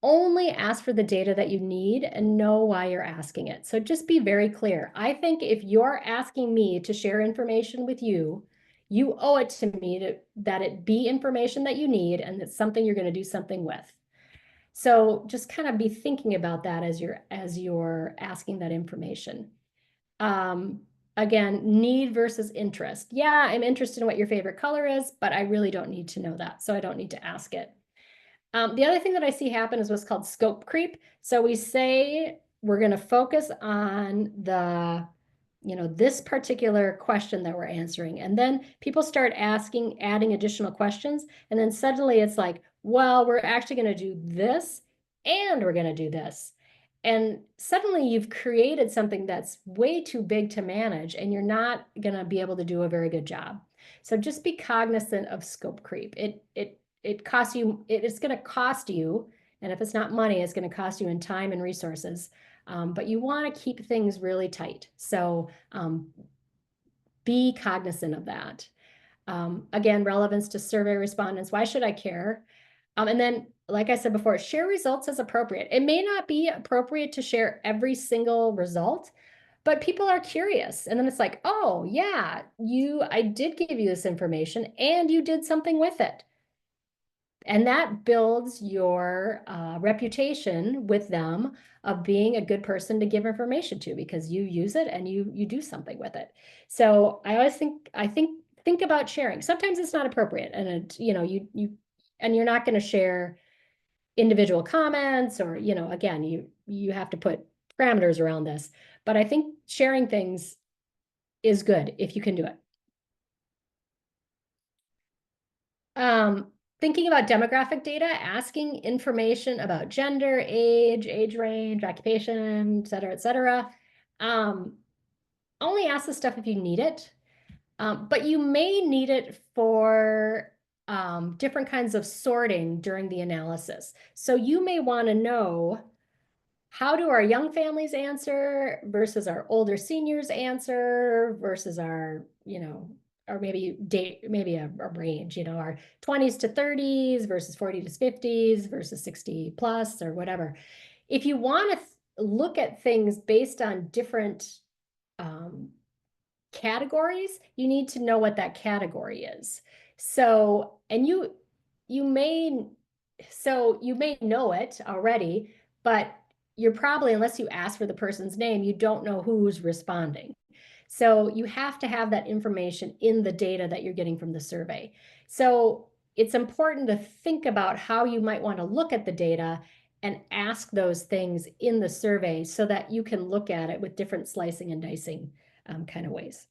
Only ask for the data that you need and know why you're asking it. So just be very clear. I think if you're asking me to share information with you, you owe it to me that it be information that you need and it's something you're going to do something with. So just kind of be thinking about that as you're asking that information. Again, need versus interest. Yeah, I'm interested in what your favorite color is, but I really don't need to know that. So I don't need to ask it. The other thing that I see happen is what's called scope creep. So we say we're going to focus on this particular question that we're answering. And then people start adding additional questions. And then suddenly it's like, well, we're actually going to do this and we're going to do this. And suddenly you've created something that's way too big to manage and you're not going to be able to do a very good job. So just be cognizant of scope creep. It costs you, it's going to cost you, and if it's not money, it's going to cost you in time and resources. But you want to keep things really tight. So be cognizant of that. Again, relevance to survey respondents. Why should I care? And then, like I said before, share results as appropriate. It may not be appropriate to share every single result, but people are curious. And then it's like, oh, yeah, I did give you this information and you did something with it. And that builds your reputation with them of being a good person to give information to because you use it and you do something with it. So I always think about sharing. Sometimes it's not appropriate, and and you're not going to share individual comments or again you have to put parameters around this. But I think sharing things is good if you can do it. Thinking about demographic data, asking information about gender, age range, occupation, et cetera. Only ask the stuff if you need it, but you may need it for different kinds of sorting during the analysis. So you may want to know, how do our young families answer versus our older seniors answer versus our, or maybe a range, our 20s to 30s versus 40s to 50s versus 60 plus or whatever. If you want to look at things based on different categories, you need to know what that category is. So, and you may know it already, but you're probably, unless you ask for the person's name, you don't know who's responding. So you have to have that information in the data that you're getting from the survey. So it's important to think about how you might want to look at the data and ask those things in the survey so that you can look at it with different slicing and dicing kind of ways.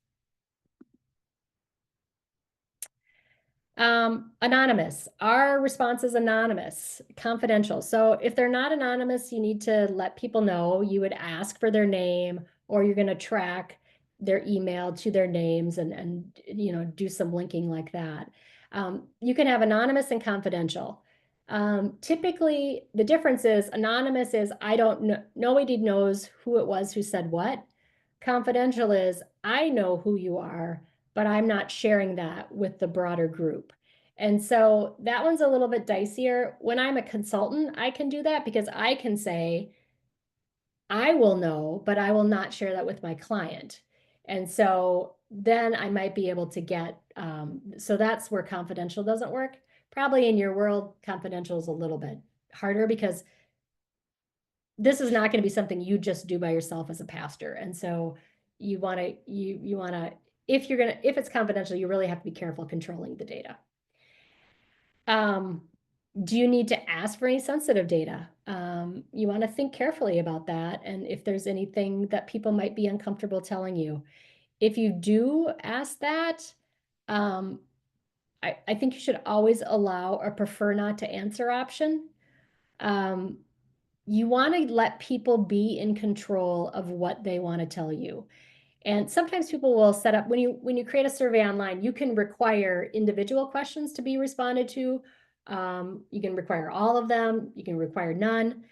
Anonymous. Our response is anonymous, confidential. So if they're not anonymous, you need to let people know. You would ask for their name, or you're going to track their email to their names and do some linking like that. You can have anonymous and confidential. Typically, the difference is anonymous is I don't know, nobody knows who it was who said what. Confidential is I know who you are, but I'm not sharing that with the broader group. And so that one's a little bit dicier. When I'm a consultant, I can do that because I can say, I will know, but I will not share that with my client. And so then I might be able to get, so that's where confidential doesn't work. Probably in your world, confidential is a little bit harder because this is not going to be something you just do by yourself as a pastor. And so you want to, you want to, if it's confidential, you really have to be careful controlling the data. Do you need to ask for any sensitive data? You want to think carefully about that. And if there's anything that people might be uncomfortable telling you. If you do ask that, I think you should always allow or prefer not to answer option. You want to let people be in control of what they want to tell you. And sometimes people will set up, when you create a survey online, you can require individual questions to be responded to. You can require all of them, you can require none.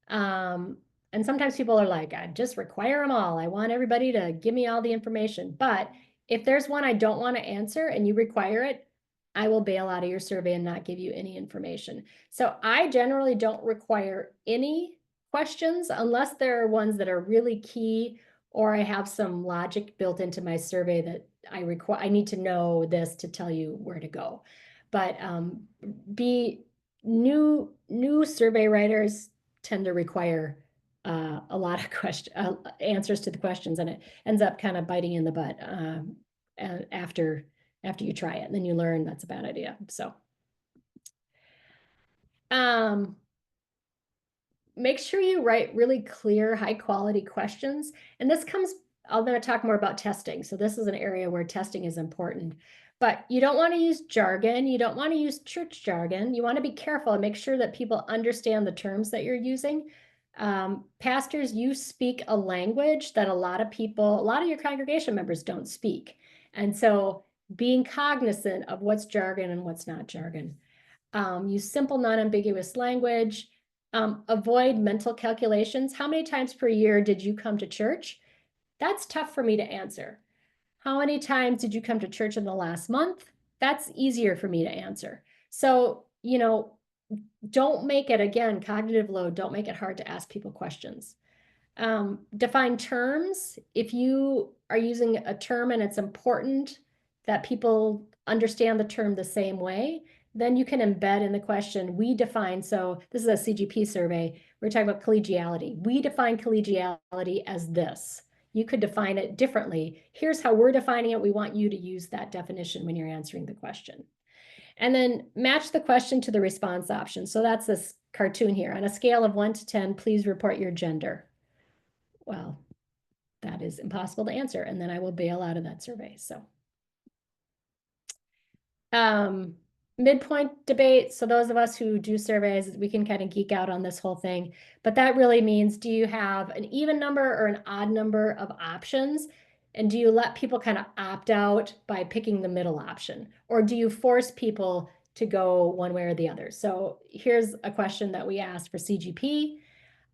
And sometimes people are like, I just require them all. I want everybody to give me all the information. But if there's one I don't want to answer and you require it, I will bail out of your survey and not give you any information. So I generally don't require any questions unless there are ones that are really key, or I have some logic built into my survey that I need to know this to tell you where to go. But new survey writers tend to require a lot of answers to the questions, and it ends up kind of biting in the butt after you try it, and then you learn that's a bad idea. So make sure you write really clear, high quality questions. And this comes, I'm going to talk more about testing. So this is an area where testing is important. But you don't want to use jargon. You don't want to use church jargon. You want to be careful and make sure that people understand the terms that you're using. Pastors, you speak a language that a lot of your congregation members don't speak. And so being cognizant of what's jargon and what's not jargon. Use simple, non-ambiguous language. Avoid mental calculations. How many times per year did you come to church? That's tough for me to answer. How many times did you come to church in the last month? That's easier for me to answer. So, don't make it, again, cognitive load, don't make it hard to ask people questions. Define terms. If you are using a term and it's important that people understand the term the same way, then you can embed in the question, we define, so this is a CGP survey, we're talking about collegiality. We define collegiality as this. You could define it differently. Here's how we're defining it. We want you to use that definition when you're answering the question. And then match the question to the response option. So that's this cartoon here. On a scale of 1 to 10, please report your gender. Well, that is impossible to answer. And then I will bail out of that survey. So midpoint debate. So those of us who do surveys, we can kind of geek out on this whole thing. But that really means, do you have an even number or an odd number of options? And do you let people kind of opt out by picking the middle option? Or do you force people to go one way or the other? So here's a question that we asked for CGP,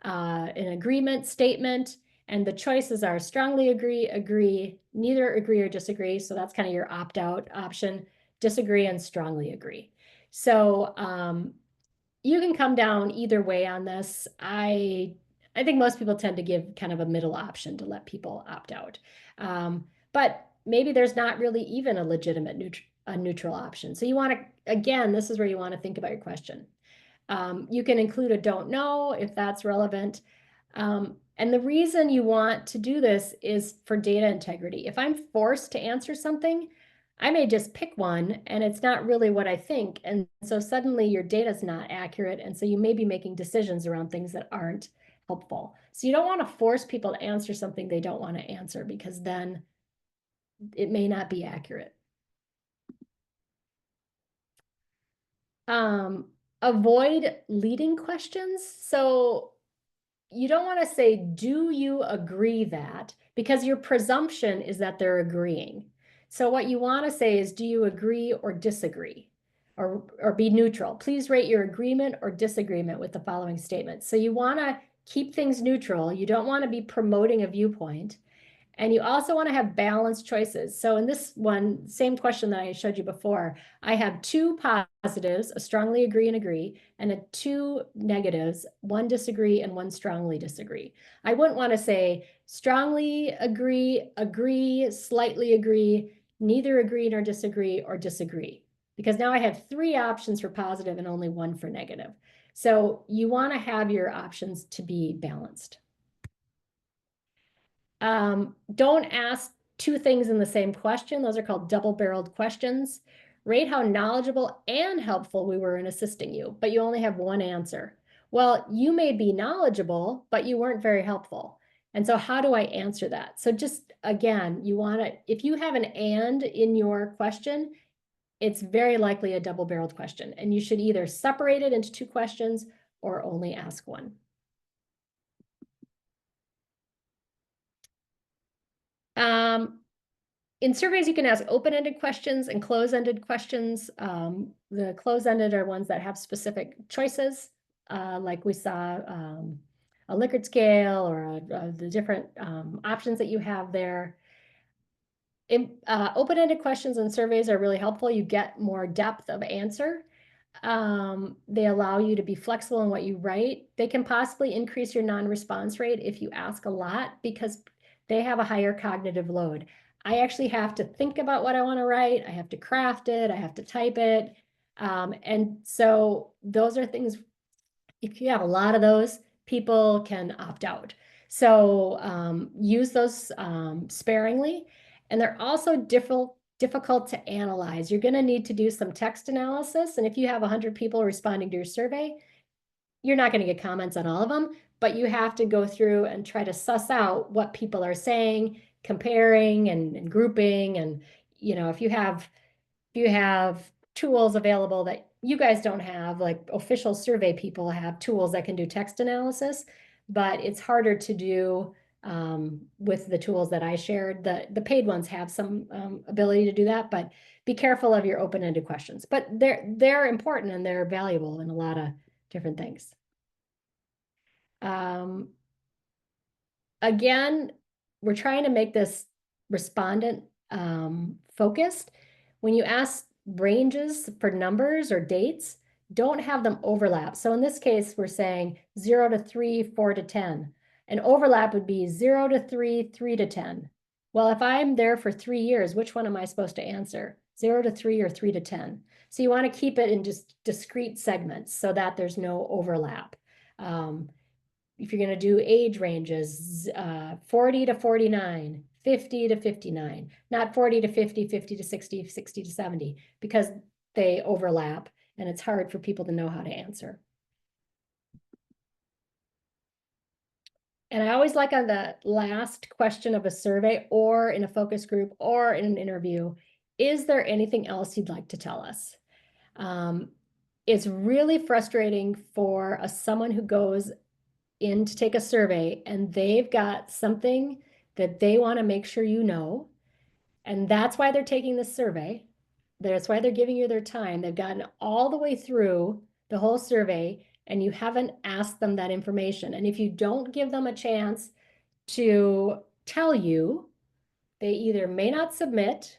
an agreement statement. And the choices are strongly agree, neither agree or disagree. So that's kind of your opt-out option. Disagree and strongly agree. So you can come down either way on this. I think most people tend to give kind of a middle option to let people opt out. But maybe there's not really even a legitimate neutral option. So you want to, again, this is where you want to think about your question. You can include a don't know if that's relevant. And the reason you want to do this is for data integrity. If I'm forced to answer something, I may just pick one and it's not really what I think. And so suddenly your data is not accurate. And so you may be making decisions around things that aren't helpful. So you don't want to force people to answer something they don't want to answer, because then it may not be accurate. Avoid leading questions. So you don't want to say, do you agree that? Because your presumption is that they're agreeing. So what you want to say is, do you agree or disagree? Or be neutral. Please rate your agreement or disagreement with the following statement. So you want to keep things neutral. You don't want to be promoting a viewpoint. And you also want to have balanced choices. So in this one, same question that I showed you before, I have 2 positives, a strongly agree and agree, and 2 negatives, 1 disagree and 1 strongly disagree. I wouldn't want to say strongly agree, agree, slightly agree, neither agree nor disagree, or disagree, because now I have 3 options for positive and only 1 for negative. So you want to have your options to be balanced. Don't ask 2 things in the same question. Those are called double-barreled questions. Rate how knowledgeable and helpful we were in assisting you, but you only have 1 answer. Well, you may be knowledgeable, but you weren't very helpful. And so how do I answer that? So just, again, you want to, if you have an and in your question, it's very likely a double-barreled question. And you should either separate it into 2 questions or only ask 1. In surveys, you can ask open-ended questions and close-ended questions. The close-ended are ones that have specific choices, like we saw a Likert scale or the different options that you have there. Open-ended questions and surveys are really helpful. You get more depth of answer. They allow you to be flexible in what you write. They can possibly increase your non-response rate if you ask a lot because they have a higher cognitive load. I actually have to think about what I want to write. I have to craft it. I have to type it. And so those are things, if you have a lot of those, people can opt out. So use those sparingly. And they're also difficult to analyze. You're going to need to do some text analysis. And if you have 100 people responding to your survey, you're not going to get comments on all of them, but you have to go through and try to suss out what people are saying, comparing and grouping. And, you know, if you have tools available that you guys don't have, like official survey people have tools that can do text analysis, but it's harder to do with the tools that I shared. The paid ones have some ability to do that, but be careful of your open-ended questions. But they're important and they're valuable in a lot of different things. Again, we're trying to make this respondent focused. When you ask ranges for numbers or dates, don't have them overlap. So in this case, we're saying 0 to 3, 4 to 10. An overlap would be 0 to 3, 3 to 10. Well, if I'm there for 3 years, which one am I supposed to answer? 0 to 3 or 3 to 10? So you want to keep it in just discrete segments so that there's no overlap. If you're going to do age ranges, 40 to 49, 50 to 59, not 40 to 50, 50 to 60, 60 to 70, because they overlap and it's hard for people to know how to answer. And I always like on the last question of a survey or in a focus group or in an interview, is there anything else you'd like to tell us? It's really frustrating for someone who goes in to take a survey and they've got something that they want to make sure you know. And that's why they're taking this survey. That's why they're giving you their time. They've gotten all the way through the whole survey and you haven't asked them that information. And if you don't give them a chance to tell you, they either may not submit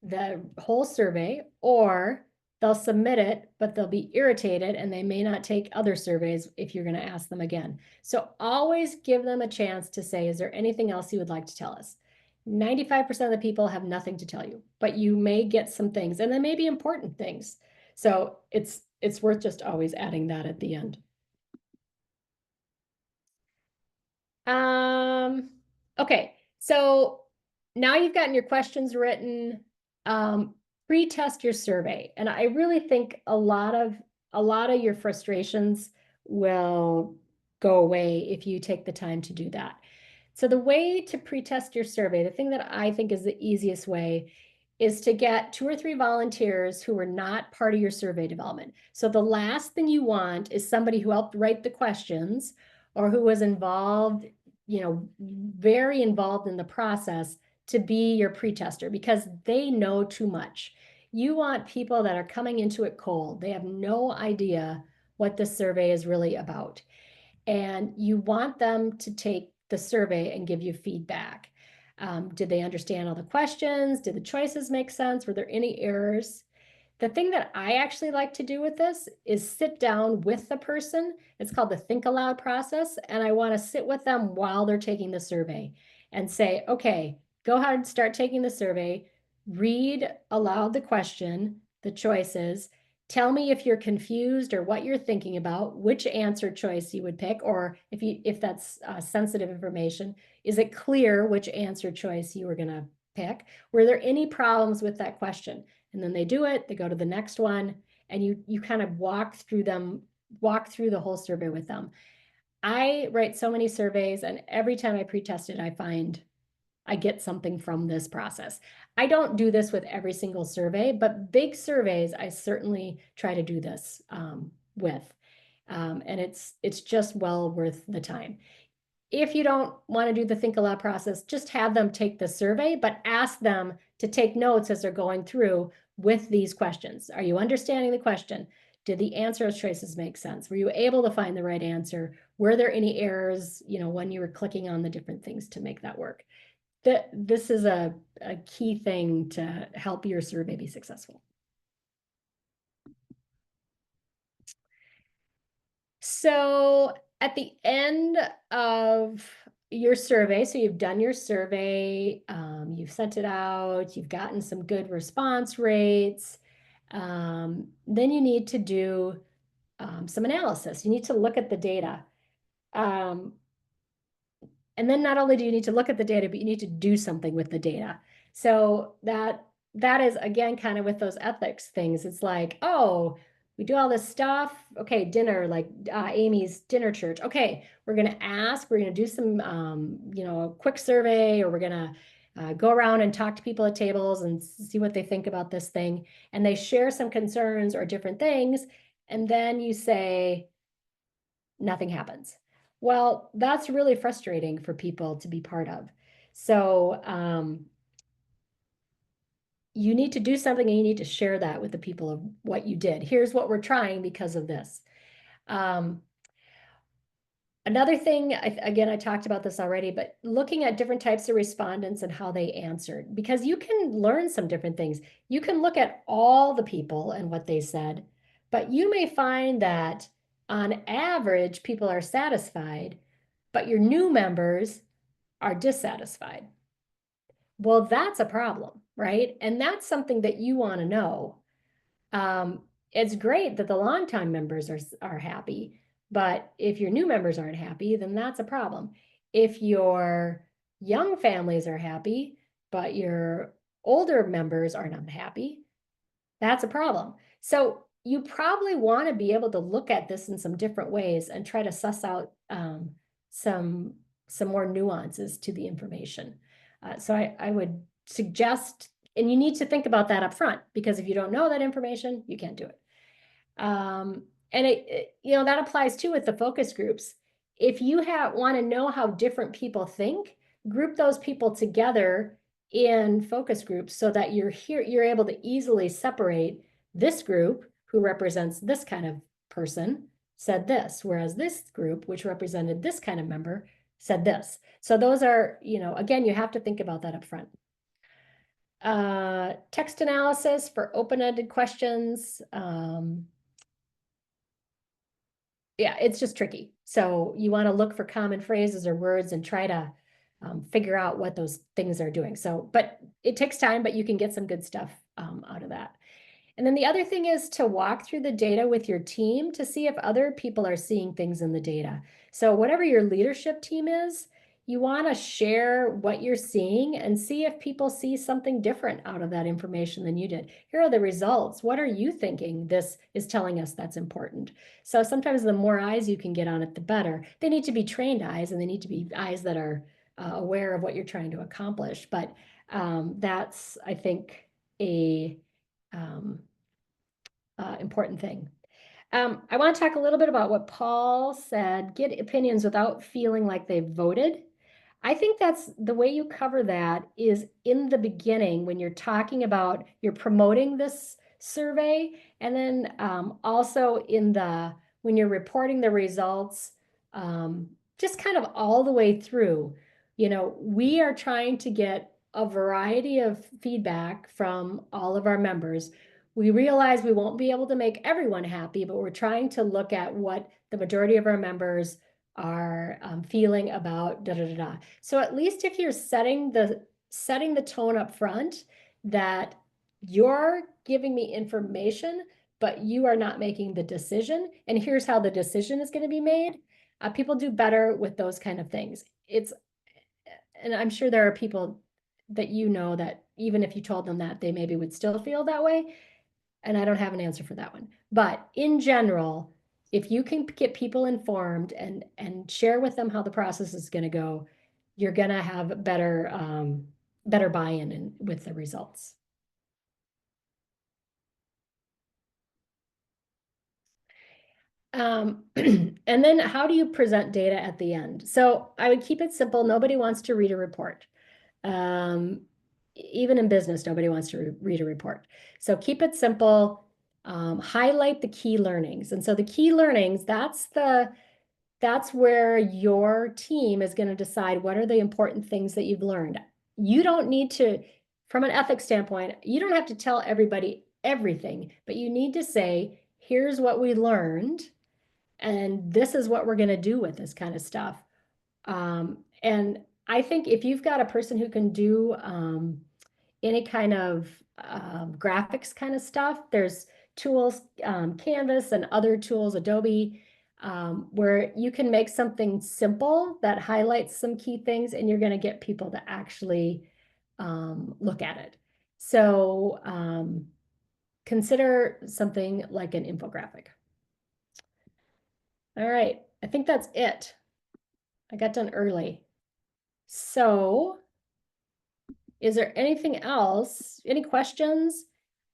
the whole survey or they'll submit it, but they'll be irritated and they may not take other surveys if you're going to ask them again. So always give them a chance to say, is there anything else you would like to tell us? 95% of the people have nothing to tell you, but you may get some things and they may be important things. So it's worth just always adding that at the end. Okay, so now you've gotten your questions written. Pre-test your survey, and I really think a lot of your frustrations will go away if you take the time to do that. So the way to pre-test your survey, the thing that I think is the easiest way, is to get 2 or 3 volunteers who are not part of your survey development. So the last thing you want is somebody who helped write the questions or who was involved, you know, very involved in the process to be your pre-tester because they know too much. You want people that are coming into it cold. They have no idea what this survey is really about. And you want them to take the survey and give you feedback. Did they understand all the questions? Did the choices make sense? Were there any errors? The thing that I actually like to do with this is sit down with the person. It's called the think aloud process. And I want to sit with them while they're taking the survey and say, okay, go ahead and start taking the survey, read aloud the question, the choices, tell me if you're confused or what you're thinking about, which answer choice you would pick, or if that's sensitive information, is it clear which answer choice you were going to pick? Were there any problems with that question? And then they do it, they go to the next one, and you kind of walk through the whole survey with them. I write so many surveys, and every time I pre-test it, I find I get something from this process. I don't do this with every single survey, but big surveys, I certainly try to do this with. And it's just well worth the time. If you don't want to do the think aloud process, just have them take the survey, but ask them to take notes as they're going through with these questions. Are you understanding the question? Did the answer choices make sense? Were you able to find the right answer? Were there any errors, when you were clicking on the different things to make that work? This is a key thing to help your survey be successful. So at the end of your survey, so you've done your survey, you've sent it out, you've gotten some good response rates, then you need to do some analysis. You need to look at the data. And then not only do you need to look at the data, but you need to do something with the data. So that is, again, kind of with those ethics things. It's like, oh, we do all this stuff. Okay, dinner, like Amy's dinner church. Okay, we're going to ask, we're going to do some, a quick survey, or we're going to go around and talk to people at tables and see what they think about this thing. And they share some concerns or different things. And then you say, nothing happens. Well, that's really frustrating for people to be part of. So you need to do something, and you need to share that with the people of what you did. Here's what we're trying because of this. Another thing, again, I talked about this already, but looking at different types of respondents and how they answered, because you can learn some different things. You can look at all the people and what they said, but you may find that on average, people are satisfied, but your new members are dissatisfied. Well, that's a problem, right? And that's something that you want to know. It's great that the longtime members are happy, but if your new members aren't happy, then that's a problem. If your young families are happy, but your older members are not happy, that's a problem. So you probably want to be able to look at this in some different ways and try to suss out some more nuances to the information. So I would suggest, and you need to think about that up front, because if you don't know that information, you can't do it. And that applies too with the focus groups. If you want to know how different people think, group those people together in focus groups so that you're able to easily separate this group who represents this kind of person said this, whereas this group, which represented this kind of member, said this. So those are, again, you have to think about that up front. Text analysis for open-ended questions. Yeah, it's just tricky. So you want to look for common phrases or words and try to figure out what those things are doing. So, but it takes time, but you can get some good stuff out of that. And then the other thing is to walk through the data with your team to see if other people are seeing things in the data. So whatever your leadership team is, you want to share what you're seeing and see if people see something different out of that information than you did. Here are the results. What are you thinking this is telling us that's important? So sometimes the more eyes you can get on it, the better. They need to be trained eyes, and they need to be eyes that are aware of what you're trying to accomplish. But that's, I think, a important thing. I want to talk a little bit about what Paul said, get opinions without feeling like they voted. I think that's the way you cover that is in the beginning when you're talking about, you're promoting this survey, and then also when you're reporting the results, just kind of all the way through. We are trying to get a variety of feedback from all of our members. We realize we won't be able to make everyone happy, but we're trying to look at what the majority of our members are feeling about da da da da. So at least if you're setting the tone up front that you're giving me information, but you are not making the decision, and here's how the decision is going to be made. People do better with those kind of things. And I'm sure there are people that that even if you told them that, they maybe would still feel that way. And I don't have an answer for that one. But in general, if you can get people informed and share with them how the process is going to go, you're going to have better buy-in with the results. And then how do you present data at the end? So I would keep it simple. Nobody wants to read a report. Even in business, nobody wants to read a report. So keep it simple. Highlight the key learnings. And so the key learnings, that's where your team is going to decide what are the important things that you've learned. You don't need to, from an ethics standpoint, you don't have to tell everybody everything, but you need to say, here's what we learned, and this is what we're going to do with this kind of stuff. And I think if you've got a person who can do any kind of graphics kind of stuff, there's tools, Canvas and other tools, Adobe, where you can make something simple that highlights some key things, and you're going to get people to actually look at it. So consider something like an infographic. All right, I think that's it. I got done early. So is there anything else? Any questions?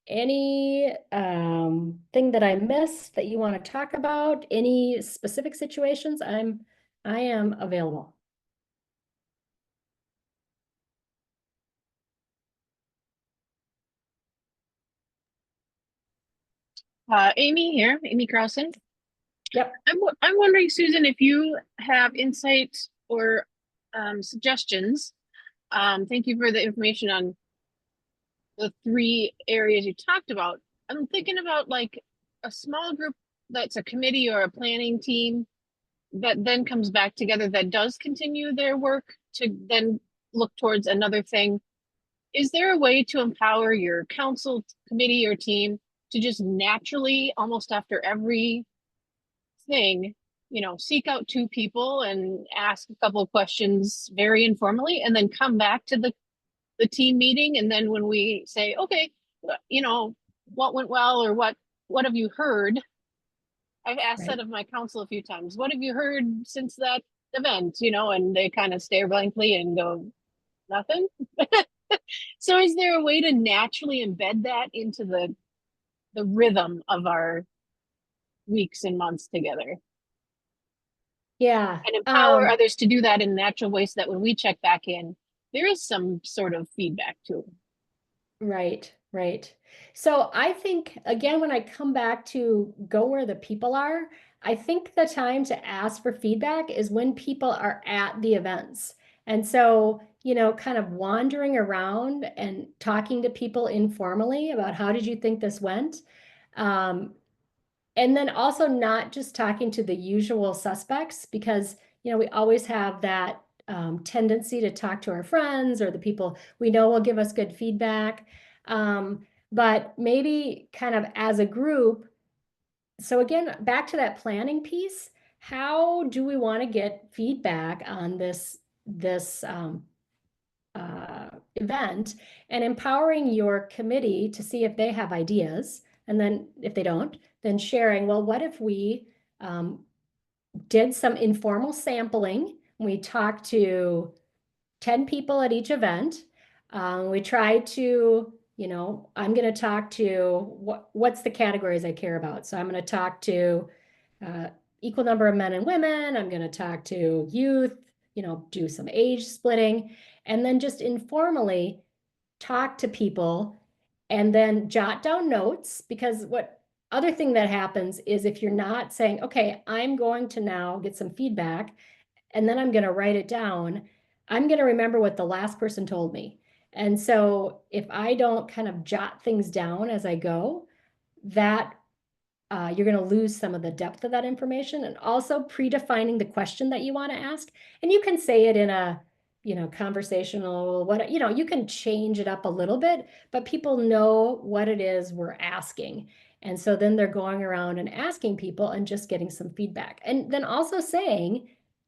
Any thing that I missed that you want to talk about? Any specific situations? I am available. Amy here, Amy Carlson. Yep. I'm wondering, Susan, if you have insights or suggestions. Thank you for the information on the 3 areas you talked about. I'm thinking about like a small group that's a committee or a planning team that then comes back together that does continue their work to then look towards another thing. Is there a way to empower your council, committee, or team to just naturally, almost after every thing, seek out 2 people and ask a couple of questions very informally, and then come back to the team meeting? And then when we say, okay, what went well, or what have you heard? I've asked that of my council a few times. What have you heard since that event? And they kind of stare blankly and go, nothing. So is there a way to naturally embed that into the rhythm of our weeks and months together? Yeah. And empower others to do that in natural ways so that when we check back in, there is some sort of feedback to it. Right, right. So I think, again, when I come back to go where the people are, I think the time to ask for feedback is when people are at the events. And so, kind of wandering around and talking to people informally about how did you think this went? And then also not just talking to the usual suspects, because, we always have that tendency to talk to our friends or the people we know will give us good feedback. But maybe kind of as a group. So again, back to that planning piece, how do we want to get feedback on this event, and empowering your committee to see if they have ideas. And then if they don't, then sharing, well, what if we did some informal sampling? We talked to 10 people at each event. We tried to, I'm going to talk to what's the categories I care about. So I'm going to talk to equal number of men and women. I'm going to talk to youth, do some age splitting, and then just informally talk to people and then jot down notes. Because what other thing that happens is if you're not saying, okay, I'm going to now get some feedback and then I'm going to write it down, I'm going to remember what the last person told me. And so if I don't kind of jot things down as I go, that you're going to lose some of the depth of that information, and also predefining the question that you want to ask. And you can say it in a, conversational, you can change it up a little bit, but people know what it is we're asking. And so then they're going around and asking people and just getting some feedback. And then also saying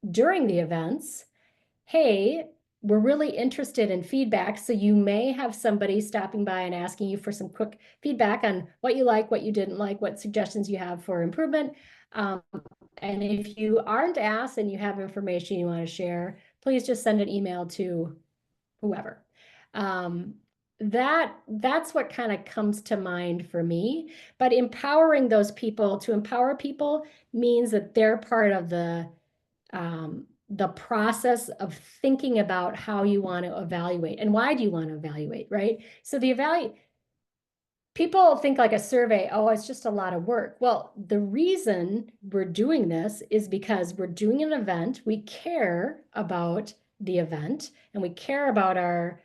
during the events, hey, we're really interested in feedback. So you may have somebody stopping by and asking you for some quick feedback on what you like, what you didn't like, what suggestions you have for improvement. And if you aren't asked and you have information you want to share, please just send an email to whoever. That's what kind of comes to mind for me. But empowering those people, to empower people means that they're part of the process of thinking about how you want to evaluate and why do you want to evaluate, right? So people think like a survey, oh, it's just a lot of work. Well, the reason we're doing this is because we're doing an event. We care about the event and we care about our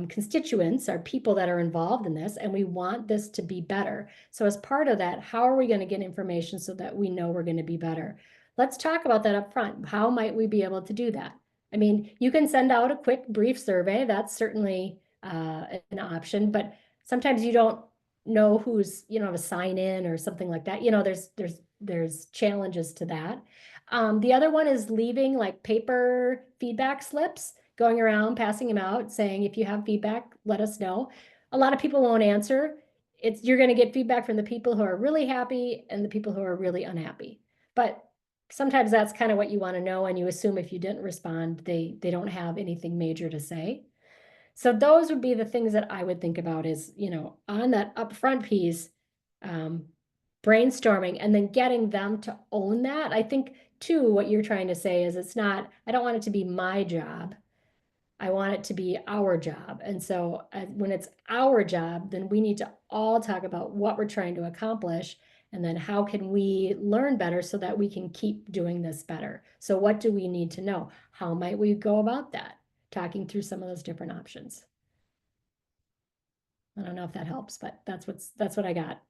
constituents, our people that are involved in this, and we want this to be better. So as part of that, how are we going to get information so that we know we're going to be better? Let's talk about that up front. How might we be able to do that? I mean, you can send out a quick, brief survey. That's certainly an option, but sometimes you don't know who's, to sign in or something like that. There's challenges to that. The other one is leaving like paper feedback slips, going around, passing them out, saying, if you have feedback, let us know. A lot of people won't answer. You're going to get feedback from the people who are really happy and the people who are really unhappy. But sometimes that's kind of what you want to know, and you assume if you didn't respond, they don't have anything major to say. So those would be the things that I would think about is, on that upfront piece, brainstorming and then getting them to own that. I think too, what you're trying to say is I don't want it to be my job. I want it to be our job. And so when it's our job, then we need to all talk about what we're trying to accomplish. And then how can we learn better so that we can keep doing this better? So what do we need to know? How might we go about that? Talking through some of those different options. I don't know if that helps, but that's what I got.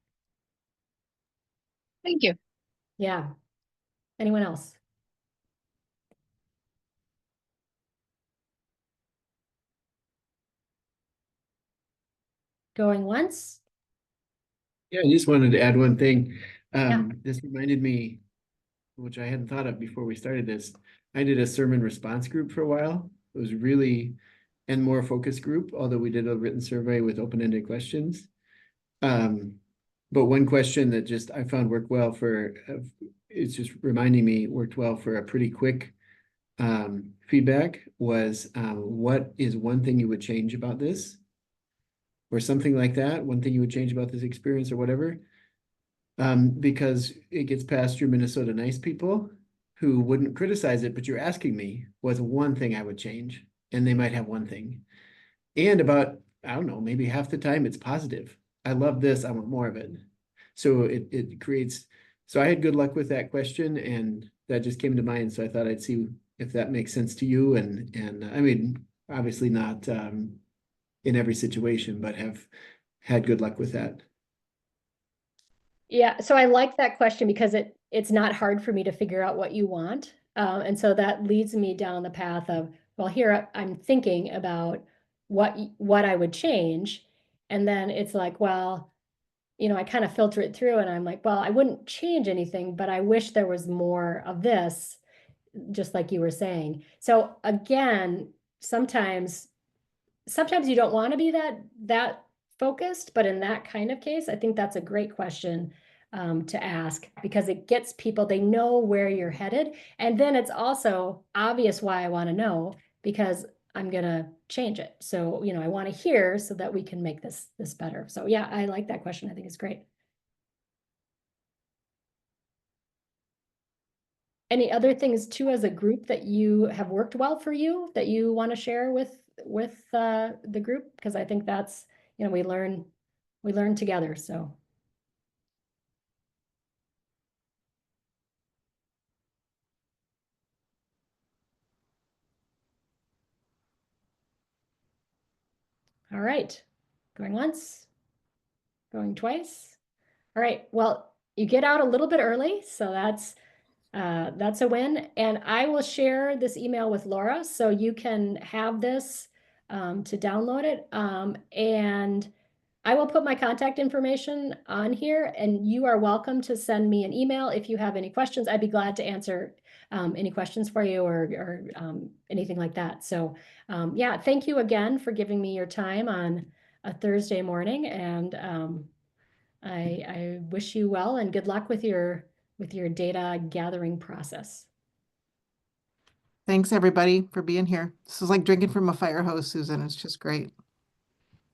Thank you. Yeah. Anyone else? Going once? Yeah, I just wanted to add one thing. Yeah. This reminded me, which I hadn't thought of before we started this. I did a sermon response group for a while. It was really, and more focus group, although we did a written survey with open-ended questions. But one question that just I found worked well for, it's just reminding me worked well for a pretty quick feedback was, what is one thing you would change about this? Or something like that, one thing you would change about this experience or whatever. Because it gets past your Minnesota nice people who wouldn't criticize it, but you're asking me what's one thing I would change, and they might have one thing. And about, I don't know, maybe half the time it's positive. I love this, I want more of it. So it creates, so I had good luck with that question, and that just came to mind. So I thought I'd see if that makes sense to you. And I mean, obviously not in every situation, but have had good luck with that. Yeah, so I like that question because it's not hard for me to figure out what you want. And so that leads me down the path of, well, here I'm thinking about what I would change. And then it's like, well, I kind of filter it through and I'm like, well, I wouldn't change anything, but I wish there was more of this, just like you were saying. So again, sometimes you don't want to be that focused, but in that kind of case, I think that's a great question to ask because it gets people, they know where you're headed. And then it's also obvious why I want to know because I'm gonna change it. So, I want to hear so that we can make this better. So yeah, I like that question. I think it's great. Any other things too as a group that you have worked well for you that you want to share with the group? Because I think that's, we learn together. So All right, going once, going twice. All right, well, you get out a little bit early, so that's a win. And I will share this email with Laura so you can have this to download it. And I will put my contact information on here, and you are welcome to send me an email if you have any questions. I'd be glad to answer any questions for you or anything like that. So yeah, thank you again for giving me your time on a Thursday morning, and I wish you well and good luck with your data gathering process. Thanks, everybody, for being here. This is like drinking from a fire hose, Susan. It's just great.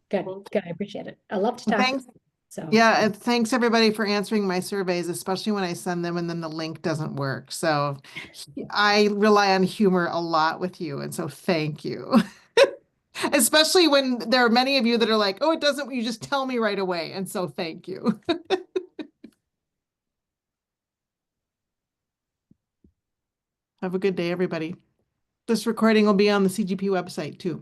Good, good. I appreciate it. I love to talk. Thanks. So Yeah, and thanks everybody for answering my surveys, especially when I send them and then the link doesn't work. So I rely on humor a lot with you, and so thank you. Especially when there are many of you that are like, oh, it doesn't, you just tell me right away. And so thank you. Have a good day, everybody. This recording will be on the CGP website too.